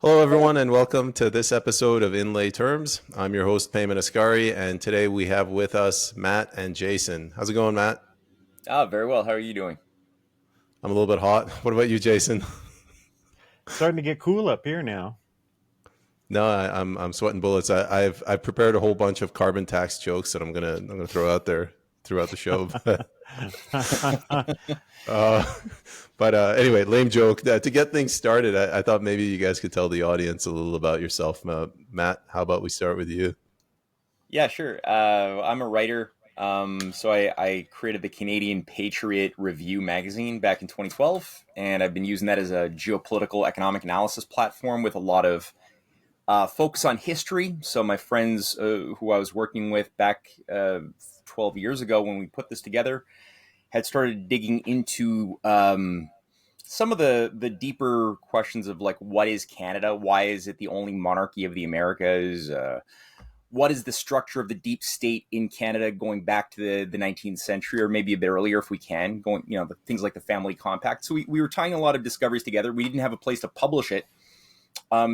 Hello, everyone, and welcome to this episode of Inlay Terms. I'm your host, Payman Ascari, and today we have with us Matt and Jason. How's it going, Matt? Very well. How are you doing? I'm a little bit hot. What about you, Jason? Starting to get cool up here now. No, I'm sweating bullets. I've prepared a whole bunch of carbon tax jokes that I'm gonna throw out there throughout the show. Anyway, lame joke. To get things started, I thought maybe you guys could tell the audience a little about yourself. Matt, how about we start with you? Yeah, sure. I'm a writer. So I created the Canadian Patriot Review magazine back in 2012, and I've been using that as a geopolitical economic analysis platform with a lot of focus on history. So my friends who I was working with back 12 years ago when we put this together had started digging into some of the deeper questions of like, what is Canada? Why is it the only monarchy of the Americas? What is the structure of the deep state in Canada going back to the 19th century, or maybe a bit earlier if we can, going, the things like the family compact. So we were tying a lot of discoveries together. We didn't have a place to publish it.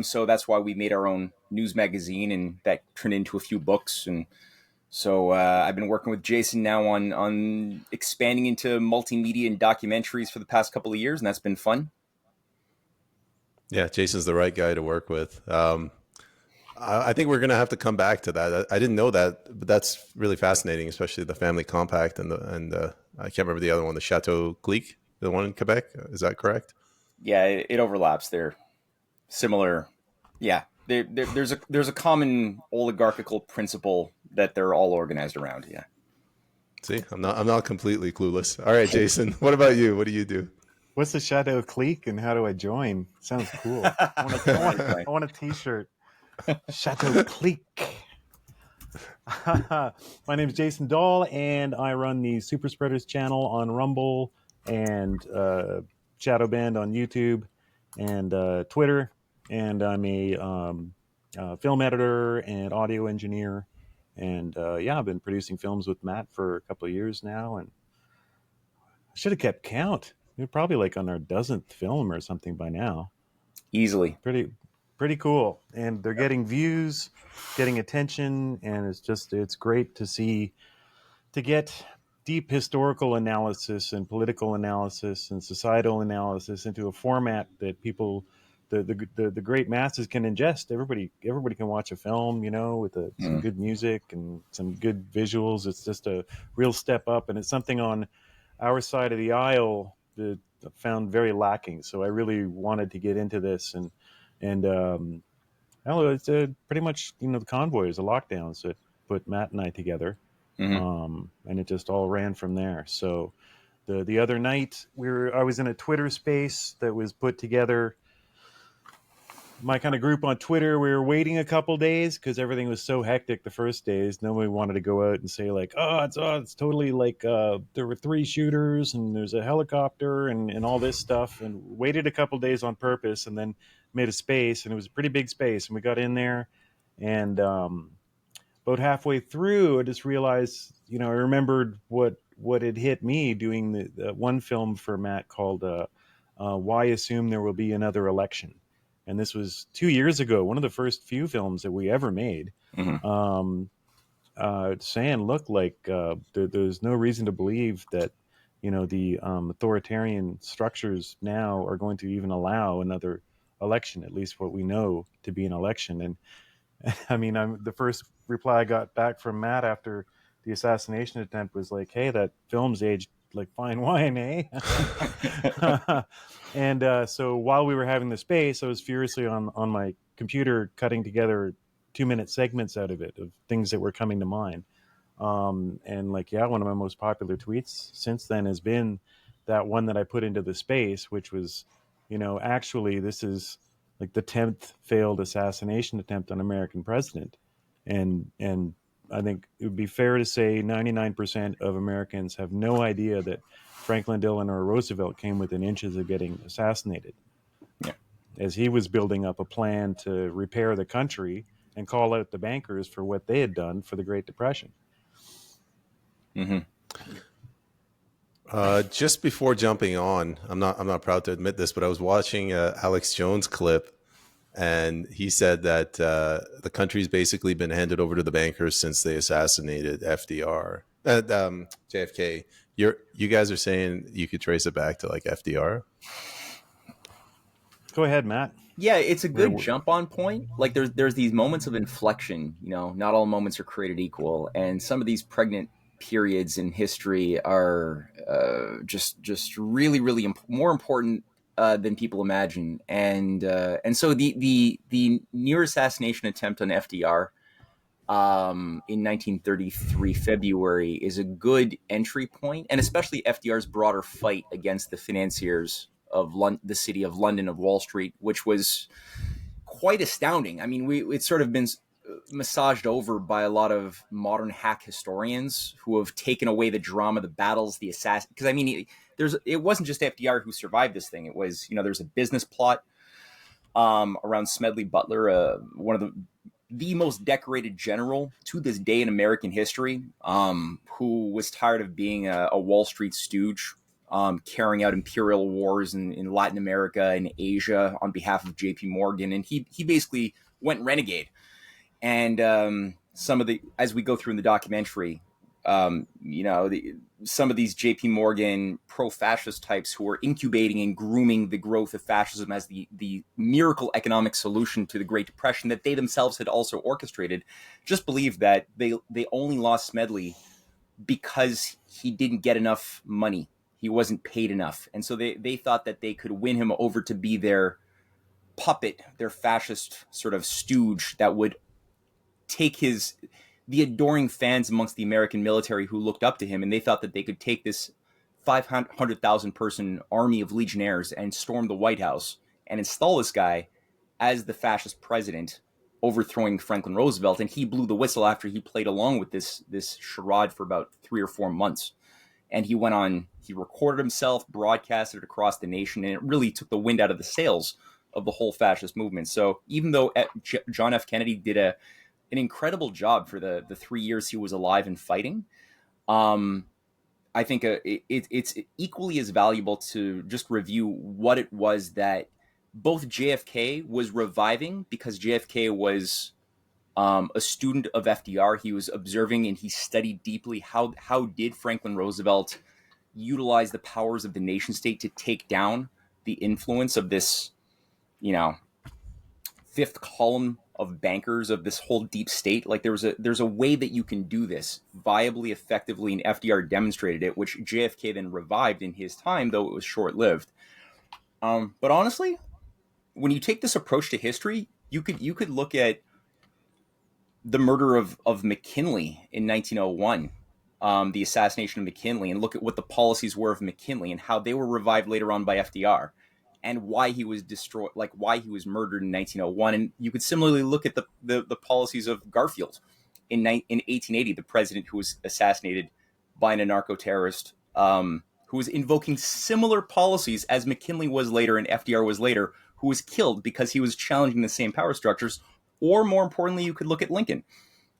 So that's why we made our own news magazine, and that turned into a few books. And so I've been working with Jason now on expanding into multimedia and documentaries for the past couple of years, and that's been fun. Yeah, Jason's the right guy to work with. I think we're going to have to come back to that. I didn't know that, but that's really fascinating, especially the family compact and I can't remember the other one, the Chateau Clique, the one in Quebec. Is that correct? Yeah, it overlaps. They're similar. Yeah, there's a common oligarchical principle that they're all organized around. Yeah. See, I'm not completely clueless. All right, Jason, what about you? What do you do? What's the Shadow Clique and how do I join? Sounds cool. I want a t-shirt. Shadow Clique. My name is Jason Dahl, and I run the Super Spreaders channel on Rumble and Shadow Band on YouTube and Twitter. And I'm a film editor and audio engineer. And I've been producing films with Matt for a couple of years now. And I should have kept count. We're probably like on our dozenth film or something by now. Easily. Pretty cool. And they're getting views, getting attention, and it's great to get deep historical analysis and political analysis and societal analysis into a format that people, the great masses can ingest. Everybody can watch a film, with some good music and some good visuals. It's just a real step up, and it's something on our side of the aisle that I found very lacking. So I really wanted to get into this, and it's pretty much the convoy is a lockdown, so it put Matt and I together. And it just all ran from there. So the other night I was in a Twitter space that was put together. My kind of group on Twitter, we were waiting a couple days because everything was so hectic the first days. Nobody wanted to go out and say like, it's totally like there were 3 shooters and there's a helicopter and all this stuff, and waited a couple days on purpose, and then made a space, and it was a pretty big space, and we got in there, and about halfway through, I just realized, I remembered what had hit me doing the one film for Matt called Why Assume There Will Be Another Election. And this was 2 years ago, one of the first few films that we ever made, saying, look, like there's no reason to believe that, the authoritarian structures now are going to even allow another election, at least what we know to be an election. And I mean, the first reply I got back from Matt after the assassination attempt was like, hey, that film's aged like fine wine, eh? And so while we were having the space, I was furiously on my computer cutting together 2-minute segments out of it, of things that were coming to mind. And one of my most popular tweets since then has been that one that I put into the space, which was, actually this is like the 10th failed assassination attempt on an American president. And I think it would be fair to say 99% of Americans have no idea that Franklin Delano Roosevelt came within inches of getting assassinated. Yeah. As he was building up a plan to repair the country and call out the bankers for what they had done for the Great Depression. Just before jumping on, I'm not proud to admit this, but I was watching Alex Jones clip, and he said that the country's basically been handed over to the bankers since they assassinated FDR, JFK. You guys are saying you could trace it back to like FDR? Go ahead, Matt. Yeah, it's a good jump on point. Like there's these moments of inflection, not all moments are created equal, and some of these pregnant periods in history are just really really more important than people imagine. And so the near assassination attempt on FDR in 1933 February is a good entry point, and especially FDR's broader fight against the financiers of the city of London, of Wall Street, which was quite astounding. I mean, it's sort of been massaged over by a lot of modern hack historians who have taken away the drama, the battles, the assassin. Because I mean, it wasn't just FDR who survived this thing. It was, there's a business plot around Smedley Butler, one of the most decorated general to this day in American history, who was tired of being a Wall Street stooge, carrying out imperial wars in Latin America and Asia on behalf of JP Morgan. And he basically went renegade. And as we go through in the documentary, some of these JP Morgan pro-fascist types who are incubating and grooming the growth of fascism as the miracle economic solution to the Great Depression that they themselves had also orchestrated, just believed that they only lost Smedley because he didn't get enough money. He wasn't paid enough. And so they thought that they could win him over to be their puppet, their fascist sort of stooge that would take the adoring fans amongst the American military who looked up to him, and they thought that they could take this 500,000 person army of legionnaires and storm the White House and install this guy as the fascist president, overthrowing Franklin Roosevelt. And he blew the whistle after he played along with this charade for about 3 or 4 months. And he went on, he recorded himself, broadcasted it across the nation, and it really took the wind out of the sails of the whole fascist movement. So even though John F. Kennedy did an incredible job for the 3 years he was alive and fighting, I think it's equally as valuable to just review what it was that both JFK was reviving, because JFK was a student of FDR. He was observing and he studied deeply how did Franklin Roosevelt utilize the powers of the nation state to take down the influence of this, fifth column of bankers of this whole deep state. Like there's a way that you can do this viably, effectively, and FDR demonstrated it, which JFK then revived in his time, though it was short-lived. But honestly, when you take this approach to history, you could look at the murder of McKinley in 1901, the assassination of McKinley, and look at what the policies were of McKinley and how they were revived later on by FDR, and why he was destroyed, like why he was murdered in 1901. And you could similarly look at the policies of Garfield in 1880, the president who was assassinated by an anarcho-terrorist, who was invoking similar policies as McKinley was later and FDR was later, who was killed because he was challenging the same power structures. Or more importantly, you could look at Lincoln,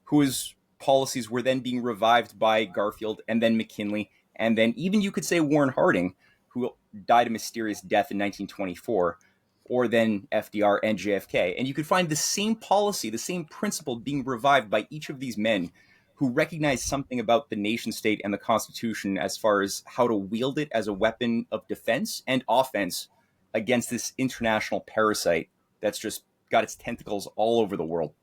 whose policies were then being revived by Garfield and then McKinley. And then even you could say Warren Harding, who died a mysterious death in 1924, or then FDR and JFK. And you could find the same policy, the same principle being revived by each of these men who recognized something about the nation state and the Constitution as far as how to wield it as a weapon of defense and offense against this international parasite that's just got its tentacles all over the world.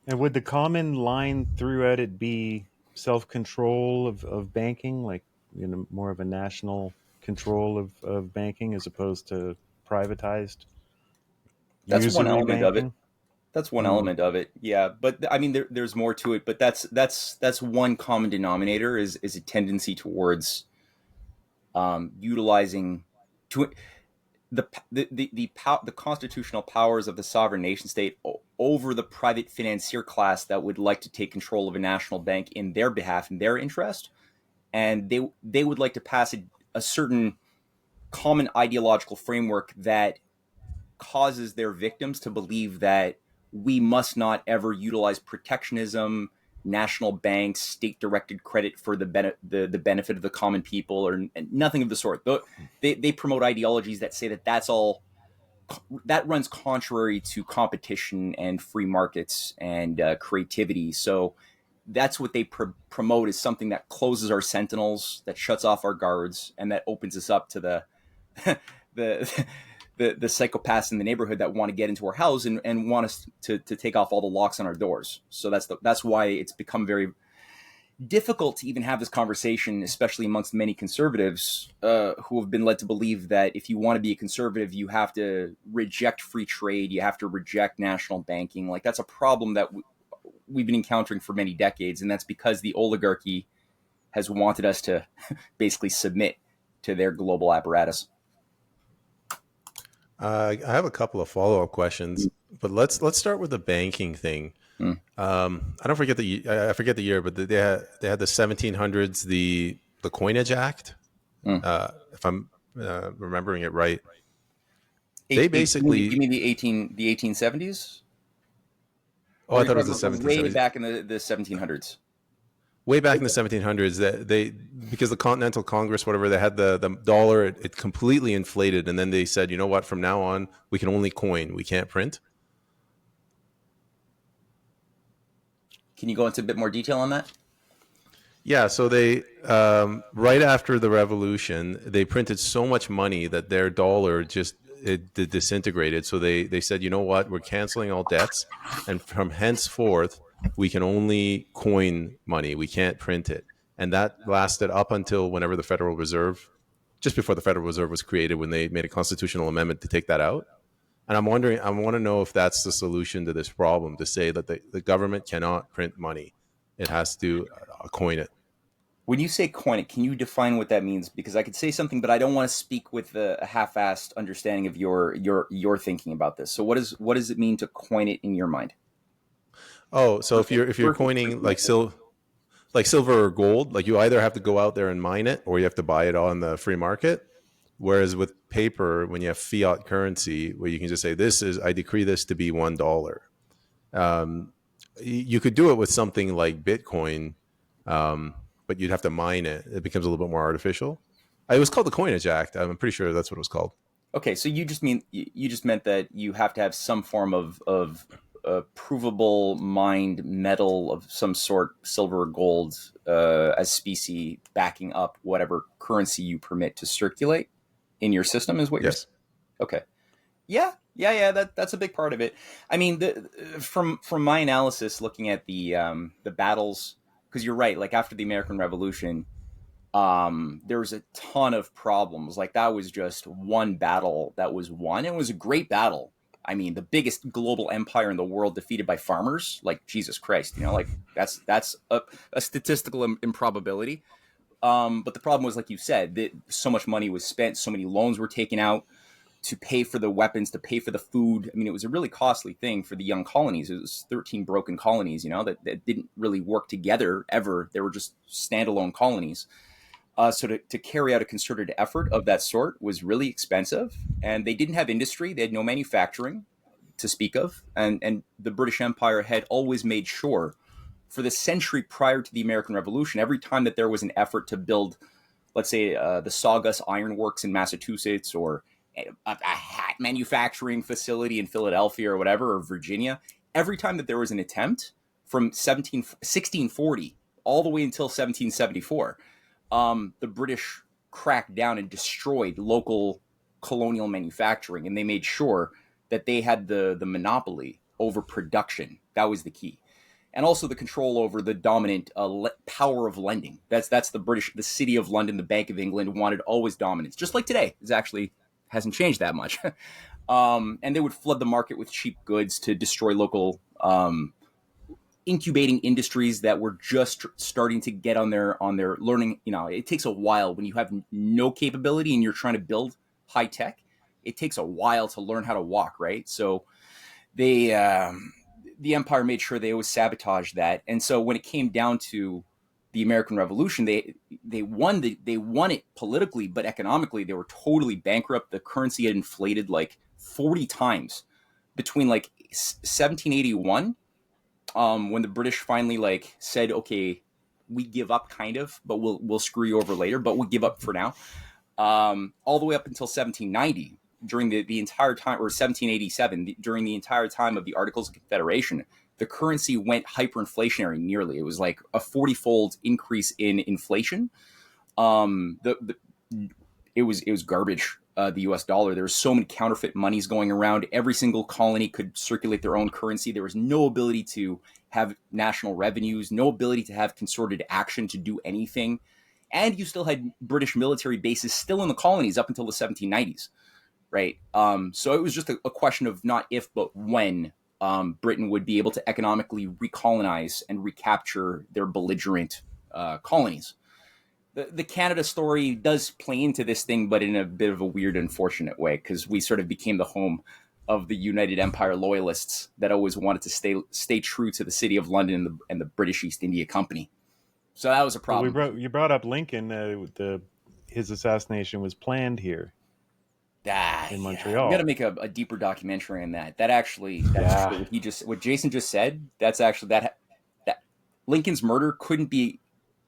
And would the common line throughout it be self-control of banking, like more of a national control of banking as opposed to privatized? That's one element banking? of it. That's one element of it. Yeah, but I mean, there's more to it. But that's one common denominator is a tendency towards utilizing the constitutional powers of the sovereign nation state over the private financier class that would like to take control of a national bank in their behalf, in their interest. And they would like to pass a certain common ideological framework that causes their victims to believe that we must not ever utilize protectionism, national banks, state-directed credit for the benefit of the common people, or nothing of the sort. They promote ideologies that say that that's all that runs contrary to competition and free markets and creativity. So that's what they promote, is something that closes our sentinels, that shuts off our guards, and that opens us up to the the the psychopaths in the neighborhood that want to get into our house and want us to take off all the locks on our doors. So that's why it's become very difficult to even have this conversation, especially amongst many conservatives who have been led to believe that if you want to be a conservative, you have to reject free trade, you have to reject national banking. Like, that's a problem that we've been encountering for many decades, and that's because the oligarchy has wanted us to basically submit to their global apparatus. I have a couple of follow-up questions, but let's start with the banking thing. I forget the year, but they had the 1700s, the Coinage Act, if I'm remembering it right. They basically, you mean the 1870s? Oh, I thought it was the 1770s. Way back in the 1700s. Way back in the 1700s, that because the Continental Congress, whatever, they had the dollar, it completely inflated, and then they said, you know what, from now on we can only coin, we can't print. Can you go into a bit more detail on that? Yeah, so they right after the revolution, they printed so much money that their dollar just it disintegrated. So they said, you know what, we're canceling all debts, and from henceforth we can only coin money, we can't print it. And that lasted up until whenever the Federal Reserve, just before the Federal Reserve was created, when they made a constitutional amendment to take that out. And I'm wondering, I want to know if that's the solution to this problem, to say that the government cannot print money. It has to coin it. When you say coin it, can you define what that means? Because I could say something, but I don't want to speak with a half-assed understanding of your thinking about this. So what does it mean to coin it in your mind? Oh, so if you're coining like silver or gold, like you either have to go out there and mine it, or you have to buy it on the free market. Whereas with paper, when you have fiat currency, where you can just say, I decree this to be $1. You could do it with something like Bitcoin, but you'd have to mine it. It becomes a little bit more artificial. It was called the Coinage Act. I'm pretty sure that's what it was called. Okay, so you just meant that you have to have some form of provable mined metal of some sort, silver or gold, as specie, backing up whatever currency you permit to circulate in your system, is what you're saying? Okay. Yeah. That's a big part of it. I mean, from my analysis, looking at the battles, because you're right. Like, after the American Revolution, there was a ton of problems. Like, that was just one battle that was won. It was a great battle. I mean, the biggest global empire in the world defeated by farmers. Like, Jesus Christ, like that's a statistical improbability. But the problem was, like you said, that so much money was spent, so many loans were taken out to pay for the weapons, to pay for the food. I mean, it was a really costly thing for the young colonies. It was 13 broken colonies, that didn't really work together ever. They were just standalone colonies. So to carry out a concerted effort of that sort was really expensive, and they didn't have industry. They had no manufacturing to speak of. And the British Empire had always made sure, for the century prior to the American Revolution, every time that there was an effort to build, let's say, the Sawgus Iron Works in Massachusetts, or a hat manufacturing facility in Philadelphia or whatever, or Virginia, every time that there was an attempt from 1640 all the way until 1774, the British cracked down and destroyed local colonial manufacturing, and they made sure that they had the monopoly over production. That was the key. And also the control over the dominant power of lending. That's the City of London, the Bank of England wanted always dominance, just like today. It actually hasn't changed that much. And they would flood the market with cheap goods to destroy local incubating industries that were just starting to get on their learning. It takes a while when you have no capability and you're trying to build high tech. It takes a while to learn how to walk, right? So the empire made sure they always sabotaged that. And so when it came down to the American Revolution, they won it politically, but economically they were totally bankrupt. The currency had inflated like 40 times between like 1781, when the British finally said, okay, we give up kind of, but we'll screw you over later, but we'll give up for now. All the way up until 1790. during the entire time, or 1787, during the entire time of the Articles of Confederation, the currency went hyperinflationary nearly. It was like a 40-fold increase in inflation. It was garbage. The U.S. dollar. There was so many counterfeit monies going around. Every single colony could circulate their own currency. There was no ability to have national revenues, no ability to have concerted action to do anything. And you still had British military bases still in the colonies up until the 1790s, right? So it was just a question of not if, but when Britain would be able to economically recolonize and recapture their belligerent colonies. The Canada story does play into this thing, but in a bit of a weird, unfortunate way, because we sort of became the home of the United Empire loyalists that always wanted to stay true to the City of London and the British East India Company. So that was a problem. Well, you brought up Lincoln. His assassination was planned here in Montreal. We got to make a deeper documentary on that. That actually, what Jason just said, that's actually that Lincoln's murder couldn't be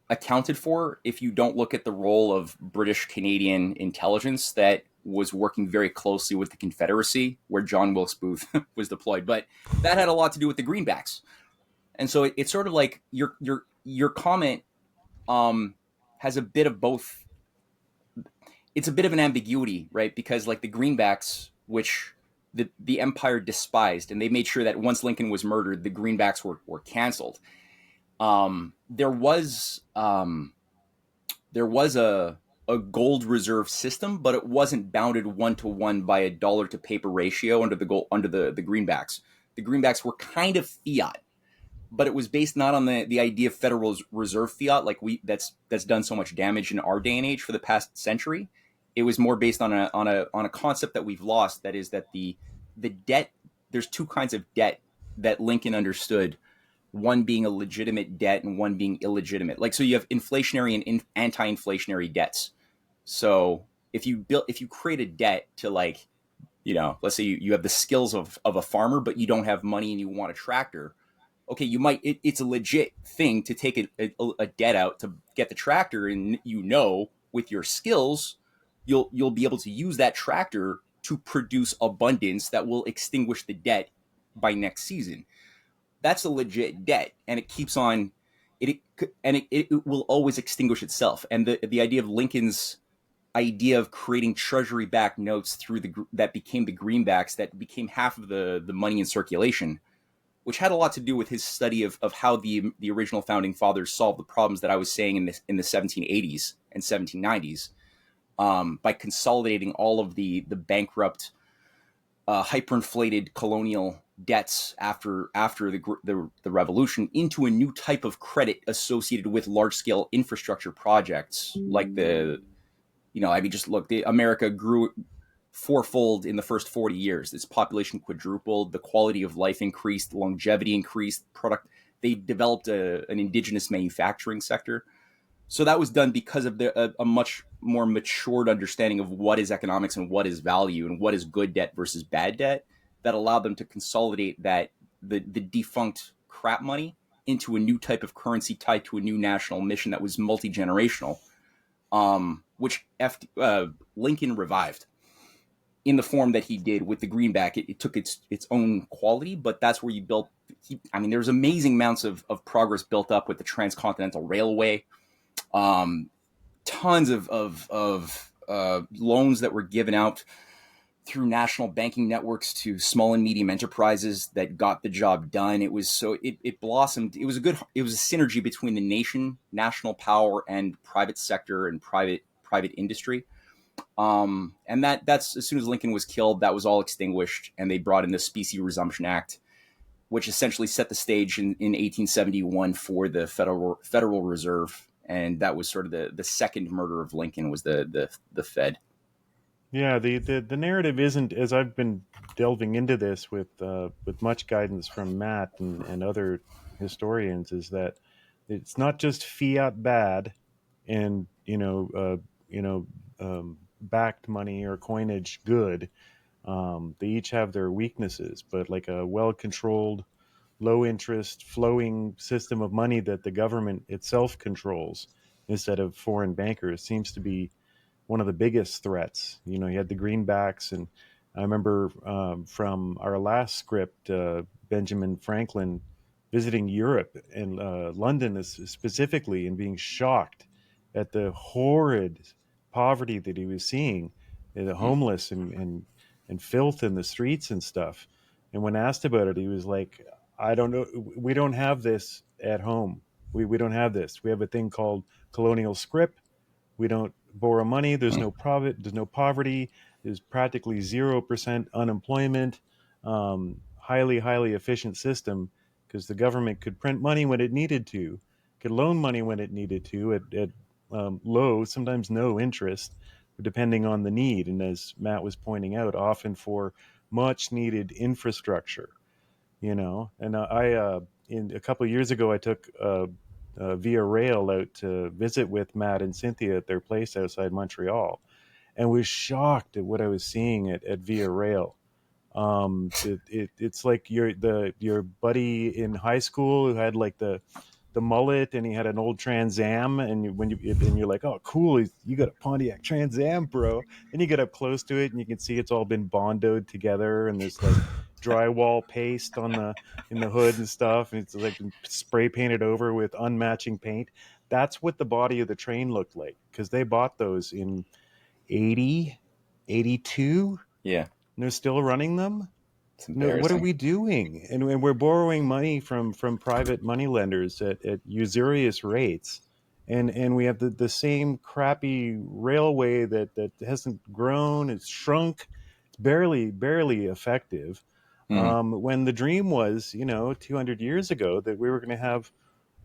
accounted for if you don't look at the role of British Canadian intelligence that was working very closely with the Confederacy, where John Wilkes Booth was deployed. But that had a lot to do with the greenbacks, and so it's sort of like your comment has a bit of both. It's a bit of an ambiguity, right? Because like the greenbacks, which the Empire despised, and they made sure that once Lincoln was murdered, the greenbacks were canceled. There was a gold reserve system, but it wasn't bounded 1-to-1 by a dollar to paper ratio under the greenbacks. The greenbacks were kind of fiat, but it was based not on the idea of Federal Reserve fiat that's done so much damage in our day and age for the past century. It was more based on a concept that we've lost. That is that the debt. There's two kinds of debt that Lincoln understood. One being a legitimate debt and one being illegitimate. Like, so you have inflationary and anti-inflationary debts. So if you create a debt to, like, let's say you have the skills of a farmer, but you don't have money and you want a tractor. Okay, it's a legit thing to take a debt out to get the tractor, and with your skills, you'll be able to use that tractor to produce abundance that will extinguish the debt by next season. That's a legit debt, and it keeps on. It will always extinguish itself. And the idea of Lincoln's idea of creating treasury-backed notes that became the greenbacks, that became half of the money in circulation, which had a lot to do with his study of how the original founding fathers solved the problems that I was saying in the 1780s and 1790s, by consolidating all of the bankrupt, hyperinflated colonial debts after the revolution into a new type of credit associated with large scale infrastructure projects. Like America grew fourfold in the first 40 years. Its population quadrupled, the quality of life increased, longevity increased, they developed an indigenous manufacturing sector. So that was done because of a much more matured understanding of what is economics and what is value and what is good debt versus bad debt, that allowed them to consolidate the defunct crap money into a new type of currency tied to a new national mission that was multi-generational, which Lincoln revived in the form that he did with the greenback. It took its own quality, but that's where you built. There's amazing amounts of progress built up with the Transcontinental Railway. Tons of loans that were given out through national banking networks to small and medium enterprises that got the job done. It blossomed. It was a synergy between the national power, and private sector and private industry. And that's, as soon as Lincoln was killed, that was all extinguished, and they brought in the Specie Resumption Act, which essentially set the stage in 1871 for the Federal Reserve. And that was sort of the second murder of Lincoln, was the Fed. Yeah, the narrative isn't, as I've been delving into this with much guidance from Matt and other historians, is that it's not just fiat bad and backed money or coinage good. They each have their weaknesses, but like a well-controlled, low interest, flowing system of money that the government itself controls instead of foreign bankers seems to be one of the biggest threats. You had the greenbacks, and I remember from our last script, Benjamin Franklin visiting Europe and London specifically, and being shocked at the horrid poverty that he was seeing, the homeless and filth in the streets and stuff. And when asked about it, he was like, "I don't know. We don't have this at home. We don't have this. We have a thing called colonial scrip. We don't borrow money. There's no profit. There's no poverty. There's practically 0% unemployment. Highly efficient system because the government could print money when it needed to, could loan money when it needed to at low, sometimes no interest, depending on the need. And as Matt was pointing out, often for much needed infrastructure, you know. And in a couple of years ago, I took via rail out to visit with Matt and Cynthia at their place outside Montreal, and was shocked at what I was seeing at Via Rail. It's like your buddy in high school who had like the mullet and he had an old Trans Am, and you're like, oh cool, you got a Pontiac Trans Am, bro. And you get up close to it and you can see it's all been bondoed together, and there's like drywall paste on the in the hood and stuff, and it's like been spray painted over with unmatching paint. That's what the body of the train looked like, because they bought those in 80, 82, Yeah, and they're still running them. it's No, what are embarrassing. we doing? And we're borrowing money from private money lenders at usurious rates, and we have the same crappy railway that hasn't grown. It's shrunk. It's barely effective. Mm, When the dream was, 200 years ago, that we were going to have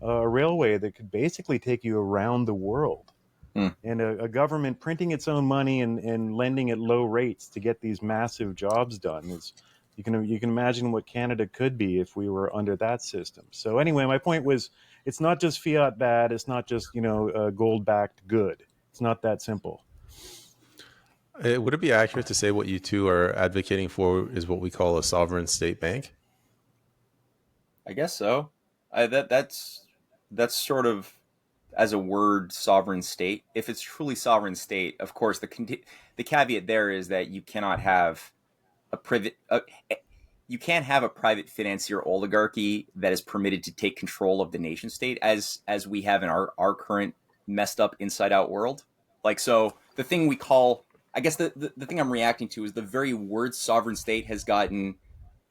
a railway that could basically take you around the world, mm. and a government printing its own money and lending at low rates to get these massive jobs done. Is you can imagine what Canada could be if we were under that system. So anyway, my point was, it's not just fiat bad. It's not just gold backed good. It's not that simple. Would it be accurate to say what you two are advocating for is what we call a sovereign state bank? I guess so. That's sort of, as a word, sovereign state. If it's truly sovereign state, of course, the caveat there is that you cannot have a private you can't have a private financier oligarchy that is permitted to take control of the nation state, as we have in our current messed up inside out world. Like, so the thing we call, I guess the thing I'm reacting to is the very word sovereign state has gotten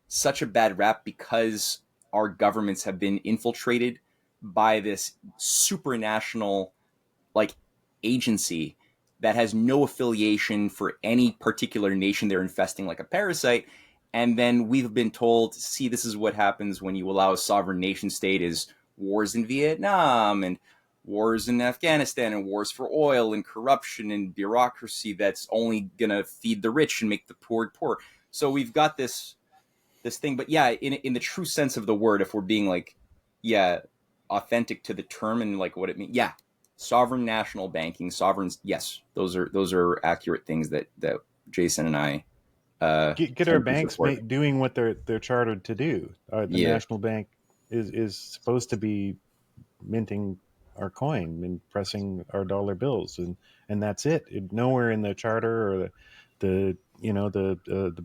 such a bad rap because our governments have been infiltrated by this supranational, like, agency that has no affiliation for any particular nation they're infesting like a parasite. And then we've been told, see, this is what happens when you allow a sovereign nation state: is wars in Vietnam and wars in Afghanistan and wars for oil and corruption and bureaucracy that's only going to feed the rich and make the poor poor. So we've got this thing. But yeah, in the true sense of the word, if we're being like, yeah, authentic to the term and like what it means, yeah, sovereign national banking, sovereigns, yes, those are accurate things that Jason and I Get our tend to banks support. doing what they're chartered to do. The Yeah, national bank is supposed to be minting our coin and pressing our dollar bills, and that's it. Nowhere in the charter or the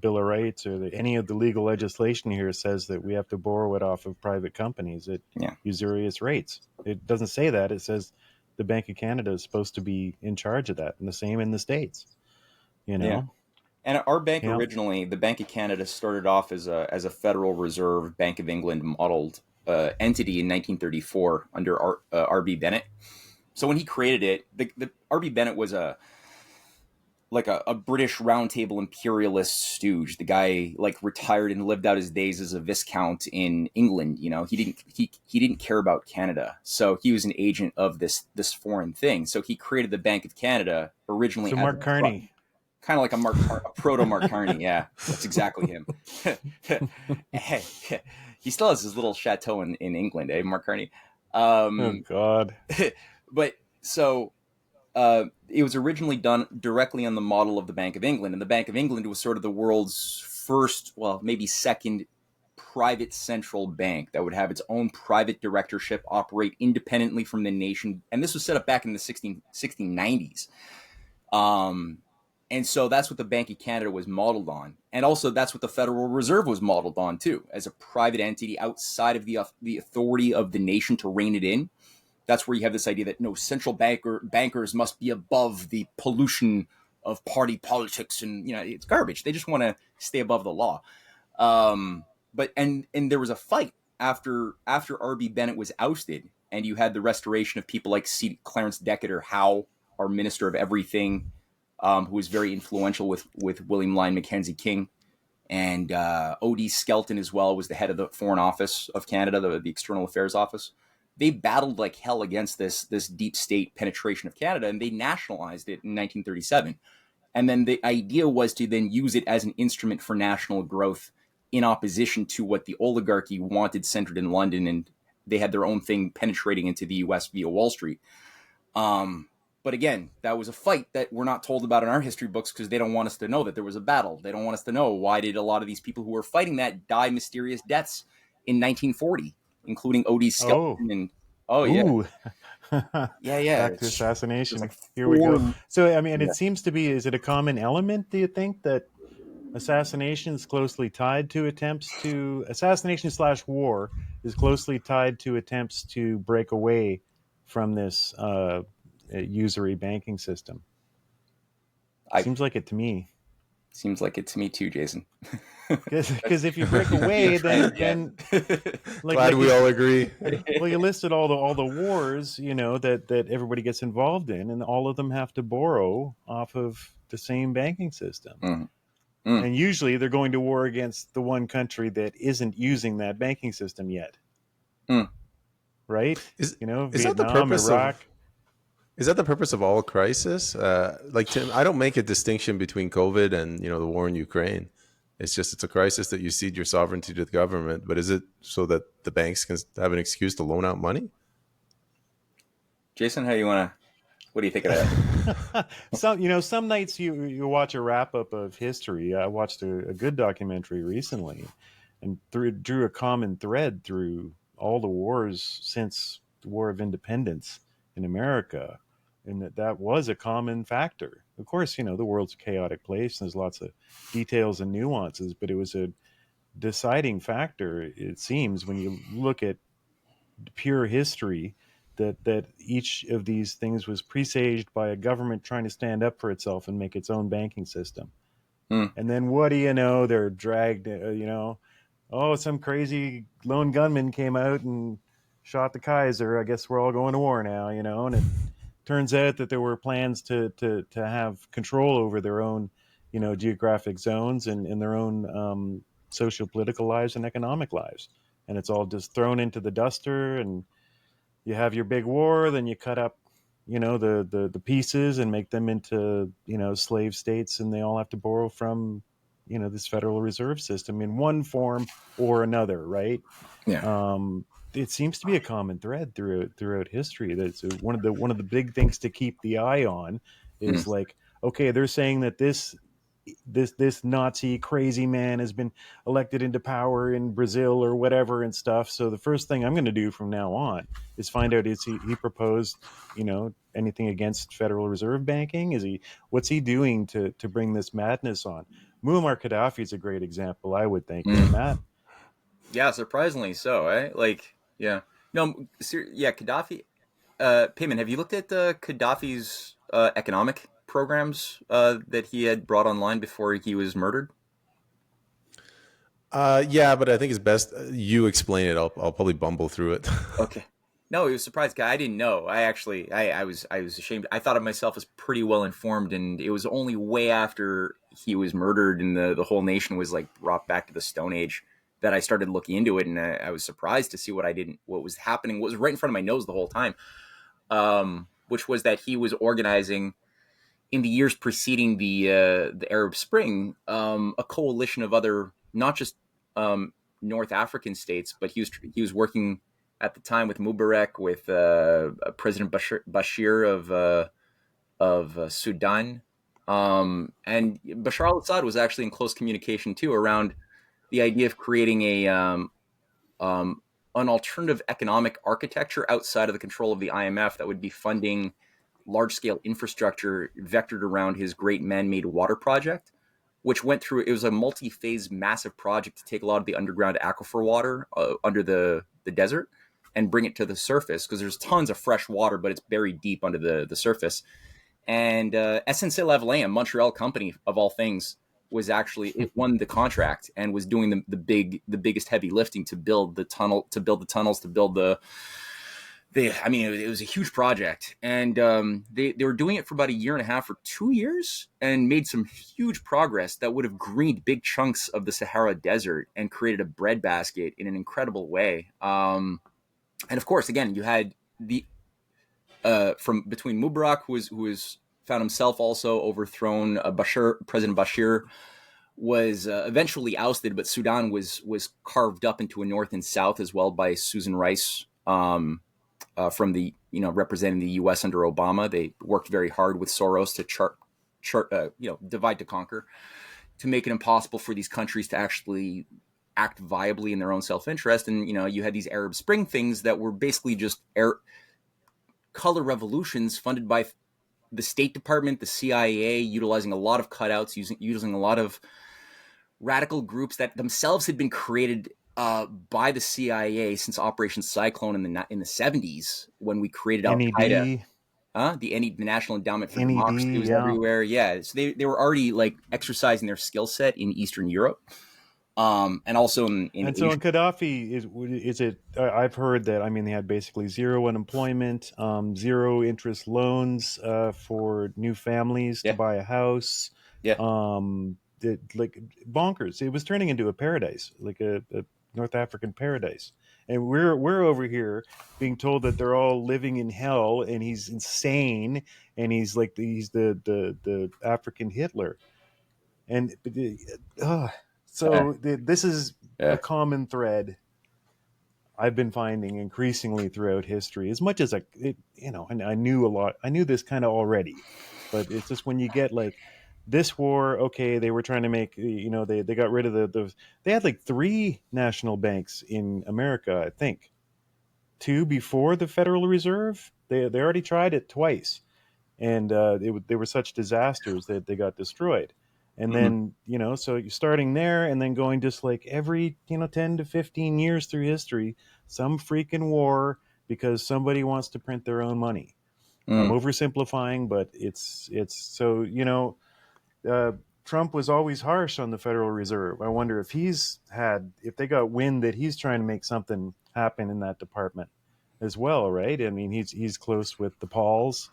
Bill of Rights or any of the legal legislation here says that we have to borrow it off of private companies at yeah, usurious rates. It doesn't say that. It says the Bank of Canada is supposed to be in charge of that, and the same in the States. You yeah. know, And our bank yeah. originally, the Bank of Canada, started off as a Federal Reserve Bank of England modeled entity in 1934 under R.B. Bennett. So when he created it, the R.B. Bennett was a British roundtable imperialist stooge. The guy like retired and lived out his days as a viscount in England. He didn't care about Canada, so he was an agent of this foreign thing. So he created the Bank of Canada originally So as Mark Carney. kind of like a proto Mark Carney. Yeah, that's exactly him. Hey, he still has his little chateau in England, eh, Mark Carney? Oh God. But so it was originally done directly on the model of the Bank of England, and the Bank of England was sort of the world's first, well, maybe second, private central bank that would have its own private directorship, operate independently from the nation. And this was set up back in the 1690s. And so that's what the Bank of Canada was modeled on. And also that's what the Federal Reserve was modeled on too, as a private entity outside of the authority of the nation to rein it in. That's where you have this idea that no, central bankers must be above the pollution of party politics, and it's garbage. They just want to stay above the law. But there was a fight after R.B. Bennett was ousted, and you had the restoration of people like Clarence Decatur Howe, our Minister of Everything, who was very influential with William Lyon Mackenzie King, and O.D. Skelton as well was the head of the Foreign Office of Canada, the External Affairs Office. They battled like hell against this deep state penetration of Canada, and they nationalized it in 1937. And then the idea was to then use it as an instrument for national growth in opposition to what the oligarchy wanted centered in London, and they had their own thing penetrating into the U.S. via Wall Street. But again, that was a fight that we're not told about in our history books because they don't want us to know that there was a battle. They don't want us to know why did a lot of these people who were fighting that die mysterious deaths in 1940. Including O.D. Skelton Ooh. yeah. Back to assassination. Like Here we go. So, I mean, it seems to be, is it a common element, do you think, that assassination is closely tied to assassination/war is closely tied to attempts to break away from this usury banking system? Seems like it to me. Seems like it to me too, Jason. Because if you break away, then glad we all agree. Well, you listed all the wars, that everybody gets involved in, and all of them have to borrow off of the same banking system. And usually they're going to war against the one country that isn't using that banking system yet. Right? Is Vietnam, that the purpose Iraq. Is that the purpose of all crisis? Like Tim, I don't make a distinction between COVID and the war in Ukraine. It's a crisis that you cede your sovereignty to the government. But is it so that the banks can have an excuse to loan out money? Jason, what do you think of that? Some nights you watch a wrap up of history. I watched a good documentary recently, and drew a common thread through all the wars since the War of Independence in America, and that was a common factor. Of course, the world's a chaotic place, and there's lots of details and nuances, but it was a deciding factor, it seems, when you look at pure history, that each of these things was presaged by a government trying to stand up for itself and make its own banking system. And then what do you know? They're dragged, some crazy lone gunman came out and shot the Kaiser. I guess we're all going to war now, and it turns out that there were plans to have control over their own, geographic zones and their own social, political lives and economic lives. And it's all just thrown into the duster, and you have your big war, then you cut up, the pieces and make them into, slave states, and they all have to borrow from, this Federal Reserve System in one form or another, right? Yeah. It seems to be a common thread throughout history. That's one of the big things to keep the eye on is like, okay, they're saying that this Nazi crazy man has been elected into power in Brazil or whatever and stuff. So the first thing I'm going to do from now on is find out, is he proposed, anything against Federal Reserve banking? What's he doing to bring this madness on? Muammar Gaddafi is a great example, I would think. Matt? Yeah, surprisingly so, eh? Gaddafi. Payman, have you looked at Gaddafi's economic programs that he had brought online before he was murdered? Yeah, but I think it's best you explain it. I'll probably bumble through it. Okay. No, he was surprised. I didn't know. I was ashamed. I thought of myself as pretty well informed, and it was only way after he was murdered and the whole nation was like brought back to the Stone Age that I started looking into it, and I was surprised to see what was happening, what was right in front of my nose the whole time, which was that he was organizing in the years preceding the Arab Spring a coalition of other, not just North African states, but he was working at the time with Mubarak, with President Bashir of Sudan, and Bashar al-Assad was actually in close communication too around the idea of creating an alternative economic architecture outside of the control of the IMF that would be funding large-scale infrastructure vectored around his great man-made water project, which went through, it was a multi-phase massive project to take a lot of the underground aquifer water under the desert and bring it to the surface, because there's tons of fresh water, but it's buried deep under the surface. And SNC-Lavalin, a Montreal company of all things, was actually, it won the contract and was doing the biggest heavy lifting to build the tunnels, to build I mean, it was a huge project, and they were doing it for about a year and a half or 2 years, and made some huge progress that would have greened big chunks of the Sahara Desert and created a breadbasket in an incredible way. And of course, again, you had the from between Mubarak, who was found himself also overthrown. President Bashir was eventually ousted, but Sudan was carved up into a north and south as well by Susan Rice. From the, representing the U.S. under Obama. They worked very hard with Soros to divide to conquer, to make it impossible for these countries to actually act viably in their own self-interest. And, you had these Arab Spring things that were basically just color revolutions funded by the State Department, the CIA, utilizing a lot of cutouts, using a lot of radical groups that themselves had been created by the CIA since Operation Cyclone in the 70s, when we created Al Qaeda. The National Endowment for Democracy was everywhere. Yeah, so they were already like exercising their skill set in Eastern Europe, and also in and so in Gaddafi is it? I've heard that. I mean, they had basically zero unemployment, zero interest loans for new families to buy a house. Yeah. Like bonkers. It was turning into a paradise, like a North African paradise, and we're over here being told that they're all living in hell, and he's insane, and he's the African Hitler, and this is a common thread I've been finding increasingly throughout history. As much as I knew a lot, I knew this kind of already, but it's just when you get like this war, okay, they were trying to make, they got rid of they had like 3 national banks in America, I think. 2 before the Federal Reserve. They already tried it twice, and they were such disasters that they got destroyed. And then, so you're starting there and then going just like every, 10 to 15 years through history, some freaking war because somebody wants to print their own money. I'm oversimplifying, but it's so, Trump was always harsh on the Federal Reserve. I wonder if if they got wind that he's trying to make something happen in that department as well, right? I mean, he's close with the Pauls,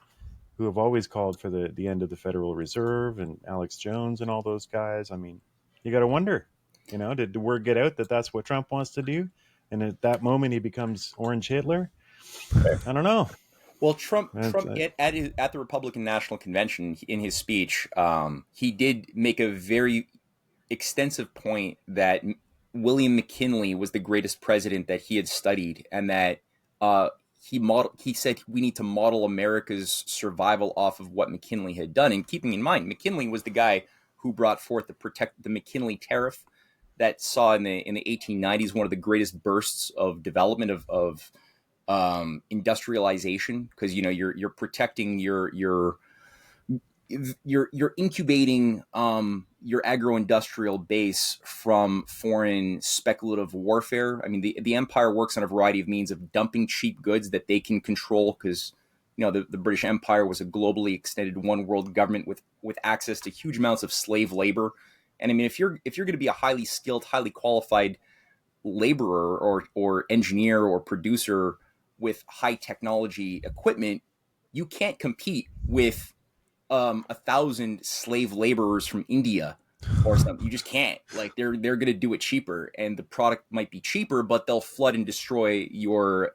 who have always called for the end of the Federal Reserve, and Alex Jones and all those guys. I mean, you got to wonder, did the word get out that that's what Trump wants to do? And at that moment, he becomes Orange Hitler? I don't know. Well, Trump at the Republican National Convention, in his speech, he did make a very extensive point that William McKinley was the greatest president that he had studied, and that he said we need to model America's survival off of what McKinley had done. And keeping in mind, McKinley was the guy who brought forth the McKinley tariff that saw in the 1890s one of the greatest bursts of development of industrialization, because you're protecting you're incubating your agro-industrial base from foreign speculative warfare. I mean, the empire works on a variety of means of dumping cheap goods that they can control, because the British Empire was a globally extended one world government with access to huge amounts of slave labor. And I mean, if you're going to be a highly skilled, highly qualified laborer or engineer or producer with high technology equipment, you can't compete with 1,000 slave laborers from India or something. You just can't. Like, they're going to do it cheaper, and the product might be cheaper, but they'll flood and destroy your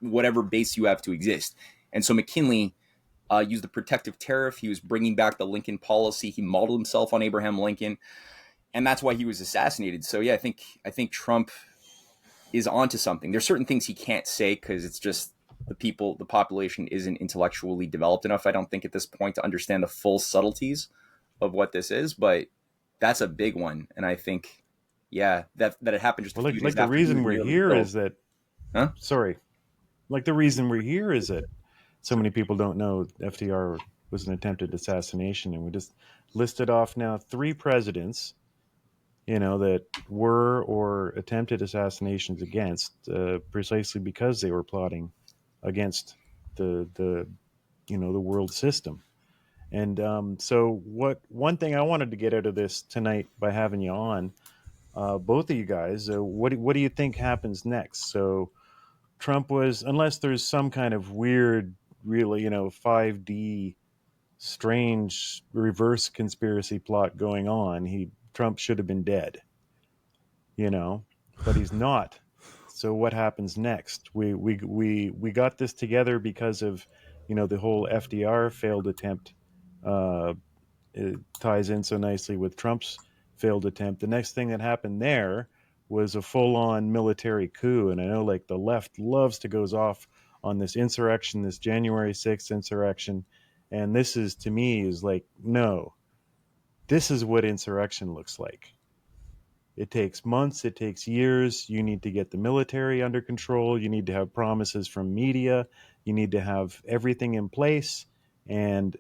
whatever base you have to exist. And so McKinley used the protective tariff. He was bringing back the Lincoln policy. He modeled himself on Abraham Lincoln, and that's why he was assassinated. So yeah, I think Trump is onto something. There's certain things he can't say because it's just the population isn't intellectually developed enough, I don't think, at this point, to understand the full subtleties of what this is. But that's a big one, and I think, that it happened just a few days after. The reason we're here is that, sorry, like the reason we're here is that so many people don't know FDR was an attempted assassination, and we just listed off now 3 presidents, that were or attempted assassinations against, precisely because they were plotting against the the world system. And so, one thing I wanted to get out of this tonight by having you on, both of you guys, what do you think happens next? So Trump was, unless there's some kind of weird, really, 5D strange reverse conspiracy plot going on, Trump should have been dead, but he's not. So what happens next? We got this together because of, the whole FDR failed attempt. It ties in so nicely with Trump's failed attempt. The next thing that happened there was a full-on military coup, and I know like the left loves to goes off on this insurrection, this January 6th insurrection, and this is, to me, is like, no, this is what insurrection looks like. It takes months, it takes years. You need to get the military under control. You need to have promises from media. You need to have everything in place and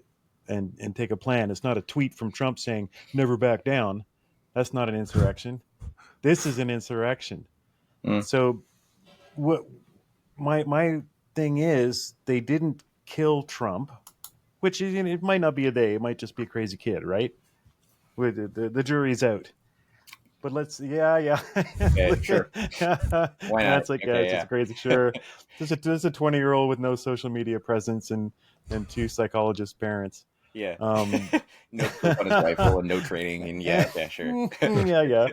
take a plan. It's not a tweet from Trump saying never back down. That's not an insurrection. This is an insurrection. So what my thing is, they didn't kill Trump, which is, it might not be a they, it might just be a crazy kid, right? The jury's out. But yeah. Sure. Why not? That's like, it's just crazy. Sure. There's a 20-year-old with no social media presence and 2 psychologist parents. Yeah. No clip on his rifle and no training, and sure. yeah.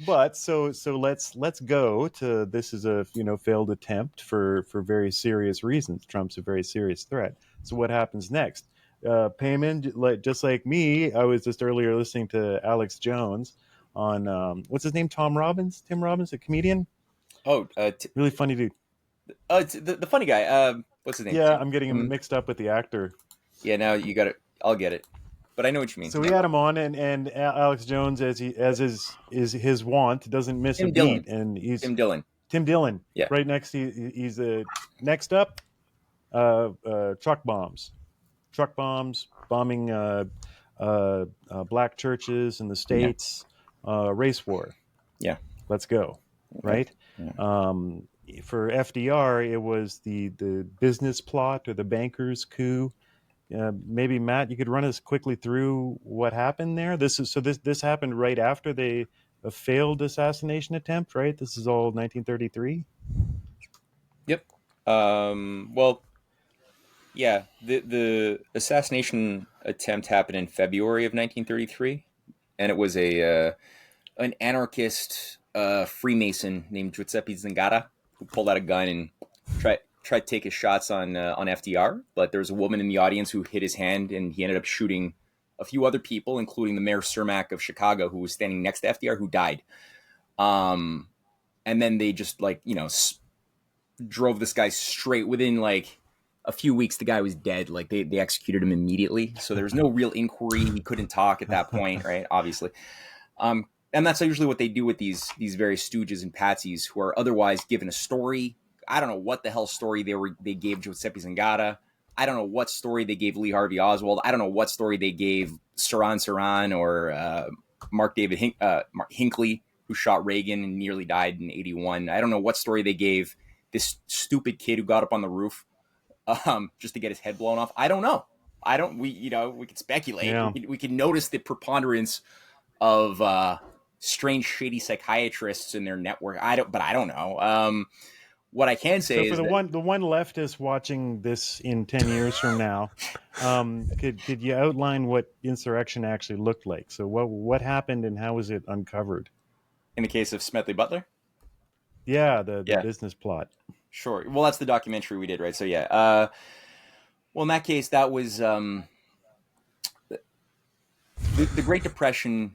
But so let's go to, this is a failed attempt for very serious reasons. Trump's a very serious threat. So what happens next? Payman, just like me, I was just earlier listening to Alex Jones on what's his name? Tim Robbins, a comedian. Oh, really funny dude. It's the funny guy. What's his name? Yeah, I'm getting him mixed up with the actor. Yeah, now you got it. I'll get it, but I know what you mean. So we had him on, and Alex Jones, as is his wont, doesn't miss a beat, and he's Tim Dillon. Tim Dillon. Yeah. Right next to, he's next up, truck bombs bombing black churches in the States. Race war. Yeah. Let's go. Right. Yeah. For FDR, it was the business plot or the bankers coup. Maybe Matt, you could run us quickly through what happened there. This happened right after a failed assassination attempt, right? This is all 1933. Yep. Well, yeah. The assassination attempt happened in February of 1933, and it was an anarchist Freemason named Giuseppe Zingara who pulled out a gun and tried to take his shots on FDR, but there was a woman in the audience who hit his hand, and he ended up shooting a few other people, including the Mayor Cermak of Chicago, who was standing next to FDR, who died. And then they just drove this guy straight. Within like a few weeks, the guy was dead. Like they executed him immediately. So there was no real inquiry. He couldn't talk at that point, right? Obviously. And that's usually what they do with these various stooges and patsies who are otherwise given a story. I don't know what the hell story they gave Giuseppe Zingara. I don't know what story they gave Lee Harvey Oswald. I don't know what story they gave Saran or Mark Hinckley, who shot Reagan and nearly died in 1981. I don't know what story they gave this stupid kid who got up on the roof just to get his head blown off. I don't know. We could speculate. Yeah. We can notice the preponderance of strange, shady psychiatrists in their network. I don't know. What I can say is the one leftist watching this in 10 years from now, could you outline what insurrection actually looked like? So what happened and how was it uncovered? In the case of Smedley Butler? Yeah, the business plot. Sure. Well, that's the documentary we did, right? So yeah. Well, in that case, that was the Great Depression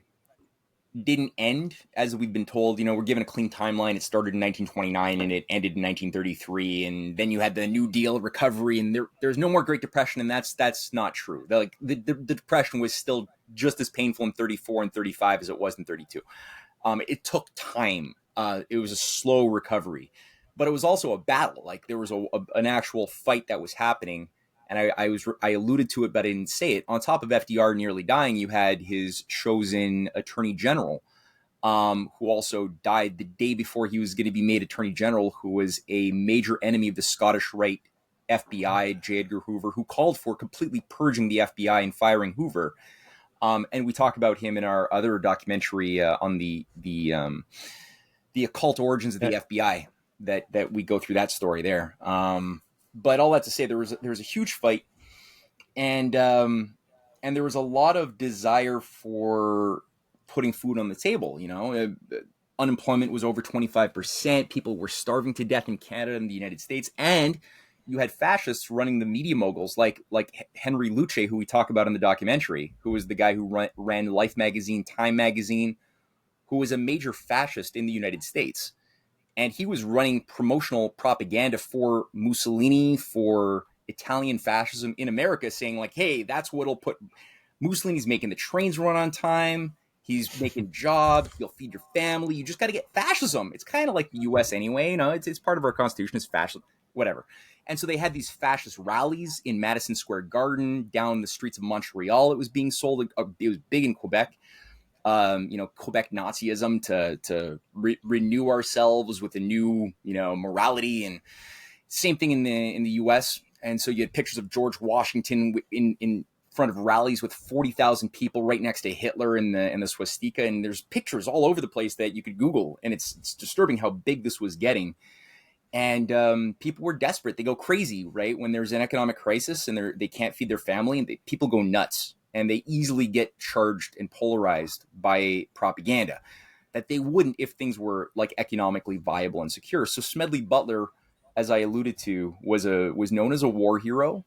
didn't end as we've been told. We're given a clean timeline. It started in 1929 and it ended in 1933, and then you had the New Deal recovery, and there's no more Great Depression, and that's not true. The Depression was still just as painful in 34 and 35 as it was in 32. It took time. It was a slow recovery, but it was also a battle. Like there was an actual fight that was happening. And I alluded to it, but I didn't say it. On top of FDR nearly dying, you had his chosen attorney general, who also died the day before he was going to be made attorney general, who was a major enemy of the Scottish Rite FBI, J. Edgar Hoover, who called for completely purging the FBI and firing Hoover. And we talk about him in our other documentary on the occult origins of the FBI. That we go through that story there. But all that to say, there was a huge fight, and there was a lot of desire for putting food on the table. Unemployment was over 25%. People were starving to death in Canada and the United States, and you had fascists running the media moguls like Henry Luce, who we talk about in the documentary, who was the guy who ran Life magazine, Time magazine, who was a major fascist in the United States. And he was running promotional propaganda for Mussolini, for Italian fascism in America, saying like, hey, that's what'll put Mussolini's making the trains run on time. He's making jobs. You'll feed your family. You just got to get fascism. It's kind of like the U.S. anyway. It's part of our constitution. It's fascism, whatever. And so they had these fascist rallies in Madison Square Garden, down the streets of Montreal. It was being sold. It was big in Quebec. Quebec Nazism to renew ourselves with a new, morality, and same thing in the U.S. And so you had pictures of George Washington in front of rallies with 40,000 people right next to Hitler in the swastika. And there's pictures all over the place that you could Google, and it's disturbing how big this was getting. And people were desperate. They go crazy, right? When there's an economic crisis and they can't feed their family, and people go nuts. And they easily get charged and polarized by propaganda that they wouldn't if things were like economically viable and secure. So Smedley Butler, as I alluded to, was known as a war hero.